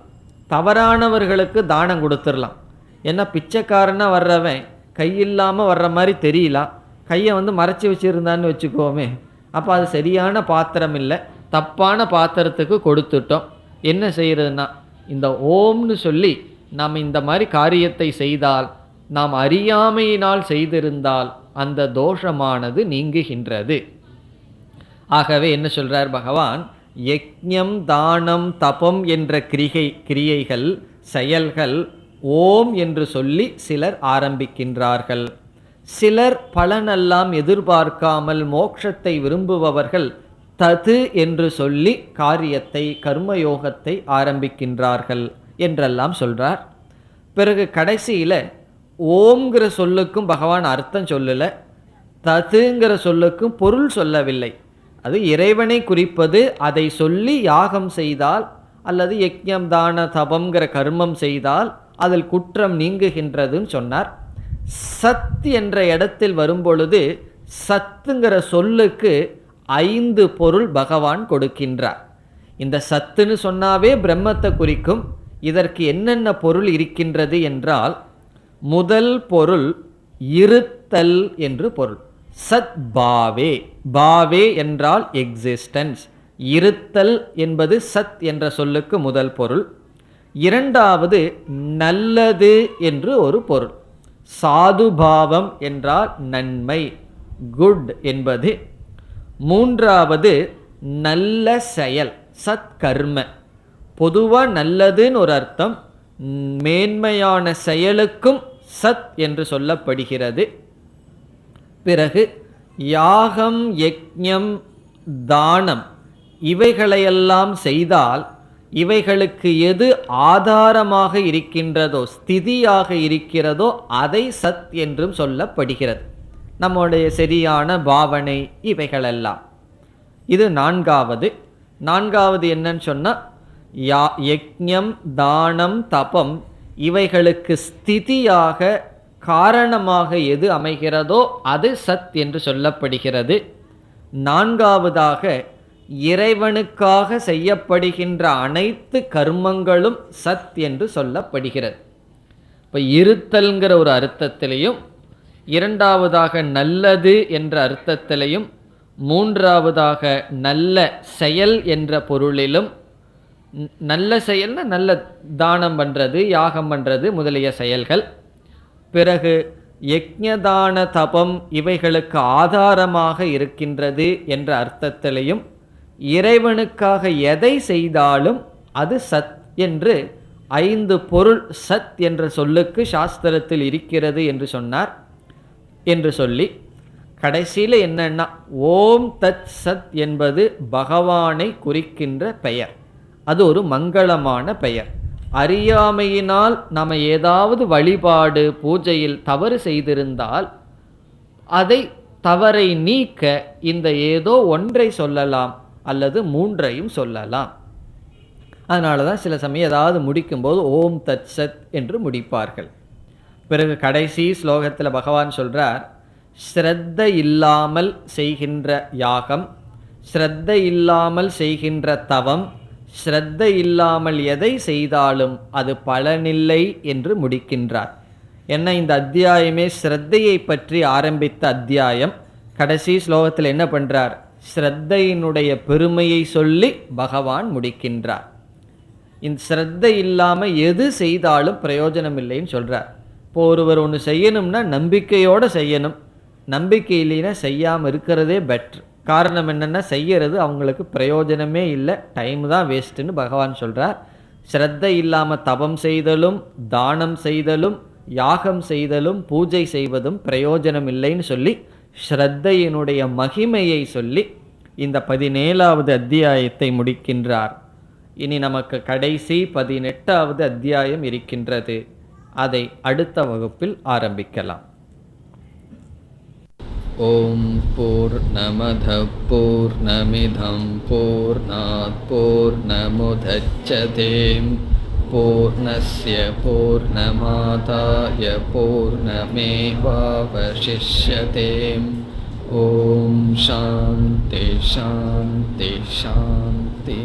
தவறானவர்களுக்கு தானம் கொடுத்துடலாம். ஏன்னா பிச்சைக்காரனாக வர்றவன் கையில்லாமல் வர்ற மாதிரி தெரியலாம், கையை மறைச்சி வச்சுருந்தான்னு வச்சுக்கோமே, அப்போ அது சரியான பாத்திரம் இல்லை, தப்பான பாத்திரத்துக்கு கொடுத்துட்டோம். என்ன செய்கிறதுனா, இந்த ஓம்னு சொல்லி நாம் இந்த மாதிரி காரியத்தை செய்தால், நாம் அறியாமையினால் செய்திருந்தால் அந்த தோஷமானது நீங்குகின்றது. ஆகவே என்ன சொல்கிறார் பகவான், யக்ஞம், தானம், தபம் என்ற கிரியைகள், செயல்கள் ஓம் என்று சொல்லி சிலர் ஆரம்பிக்கின்றார்கள். சிலர் பலனெல்லாம் எதிர்பார்க்காமல் மோட்சத்தை விரும்புபவர்கள் தது என்று சொல்லி காரியத்தை, கர்மயோகத்தை ஆரம்பிக்கின்றார்கள் என்றெல்லாம் சொல்றார். பிறகு கடைசியில் ஓம்ங்கிற சொல்லுக்கும் பகவான் அர்த்தம் சொல்லலை, ததுங்கிற சொல்லுக்கும் பொருள் சொல்லவில்லை. அது இறைவனை குறிப்பது, அதை சொல்லி யாகம் செய்தால் அல்லது யக்ஞம், தான, தபம்ங்கிற கர்மம் செய்தால் அதில் குற்றம் நீங்குகின்றதுன்னு சொன்னார். சத் என்ற இடத்தில் வரும்பொழுது சத்துங்கிற சொல்லுக்கு 5 பொருள் பகவான் கொடுக்கின்றார். இந்த சத்துன்னு சொன்னாவே பிரம்மத்தை குறிக்கும். இதற்கு என்னென்ன பொருள் இருக்கின்றது என்றால், முதல் பொருள் இருத்தல் என்று பொருள். சத் பாவே, பாவே என்றால் எக்ஸிஸ்டன்ஸ், இருத்தல் என்பது சத் என்ற சொல்லுக்கு முதல் பொருள். இரண்டாவது நல்லது என்று ஒரு பொருள், சாதுபாவம் என்றால் நன்மை, குட் என்பது. மூன்றாவது நல்ல செயல், சத் கர்ம. பொதுவாக நல்லதுன்னு ஒரு அர்த்தம், மேன்மையான செயலுக்கும் சத் என்று சொல்லப்படுகிறது. பிறகு யாகம், யக்ஞம், தானம் இவைகளையெல்லாம் செய்தால் இவைகளுக்கு எது ஆதாரமாக இருக்கின்றதோ, ஸ்திதியாக இருக்கிறதோ அதை சத் என்றும் சொல்லப்படுகிறது. நம்முடைய சரியான பாவனை இவைகளெல்லாம். இது நான்காவது. நான்காவது என்னன்னு சொன்னால், யக்ஞம், தானம், தபம் இவைகளுக்கு ஸ்திதியாக காரணமாக எது அமைகிறதோ அது சத் என்று சொல்லப்படுகிறது. நான்காவதாக இறைவனுக்காக செய்யப்படுகின்ற அனைத்து கர்மங்களும் சத் என்று சொல்லப்படுகிறது. இப்போ இருத்தல்ங்கிற ஒரு அர்த்தத்திலையும், இரண்டாவதாக நல்லது என்ற அர்த்தத்திலையும், மூன்றாவதாக நல்ல செயல் என்ற பொருளிலும், நல்ல செயல்னா நல்ல தானம் பண்ணுறது, யாகம் பண்ணுறது முதலிய செயல்கள், பிறகு யக்ஞதான தபம் இவைகளுக்கு ஆதாரமாக இருக்கின்றது என்ற அர்த்தத்திலையும், இறைவனுக்காக எதை செய்தாலும் அது சத் என்று 5 பொருள் சத் என்ற சொல்லுக்கு சாஸ்திரத்தில் இருக்கிறது என்று சொன்னார். என்று சொல்லி கடைசியில் என்னன்னா, ஓம் தத் சத் என்பது பகவானை குறிக்கின்ற பெயர். அது ஒரு மங்களமான பெயர். அறியாமையினால் நாம் ஏதாவது வழிபாடு பூஜையில் தவறு செய்திருந்தால் அதை தவறை நீக்க இந்த ஏதோ ஒன்றை சொல்லலாம் அல்லது 3ஐயும் சொல்லலாம். அதனால தான் சில சமயம் ஏதாவது முடிக்கும்போது ஓம் தத் சத் என்று முடிப்பார்கள். பிறகு கடைசி ஸ்லோகத்தில் பகவான் சொல்றார், ஸ்ரத்த இல்லாமல் செய்கின்ற யாகம், ஸ்ரத்த இல்லாமல் செய்கின்ற தவம், ஸ்ரத்த இல்லாமல் எதை செய்தாலும் அது பலனில்லை என்று முடிக்கின்றார். என்ன, இந்த அத்தியாயமே ஸ்ரத்தையை பற்றி ஆரம்பித்த அத்தியாயம். கடைசி ஸ்லோகத்தில் என்ன பண்றார், ஸ்ரத்தையினுடைய பெருமையை சொல்லி பகவான் முடிக்கின்றார். இந்த ஸ்ரத்தை இல்லாமல் எது செய்தாலும் பிரயோஜனம் இல்லைன்னு சொல்றார். இப்போ ஒருவர் ஒன்று செய்யணும்னா நம்பிக்கையோடு செய்யணும், நம்பிக்கை இல்லைன்னா செய்யாமல் இருக்கிறதே பெட்ரு. காரணம் என்னென்னா, செய்யறது அவங்களுக்கு பிரயோஜனமே இல்லை, டைம் தான் வேஸ்ட்டுன்னு பகவான் சொல்கிறார். ஸ்ரத்தை இல்லாமல் தபம் செய்தலும், தானம் செய்தலும், யாகம் செய்தலும், பூஜை செய்வதும் பிரயோஜனம் இல்லைன்னு சொல்லி ஸ்ரத்தையினுடைய மகிமையை சொல்லி இந்த 17வது அத்தியாயத்தை முடிக்கின்றார். இனி நமக்கு கடைசி 18வது அத்தியாயம் இருக்கின்றது. அதை அடுத்த வகுப்பில் ஆரம்பிக்கலாம். ஓம் பூர்ணமத பூர்ணமிதம் பூர்ணாத் பூர்ணமுதச்யதே பூர்ணஸ்ய பூர்ணமாதாய பூர்ணமேவாவசிஷ்யதே. ஓம் சாந்தி சாந்தி சாந்தி.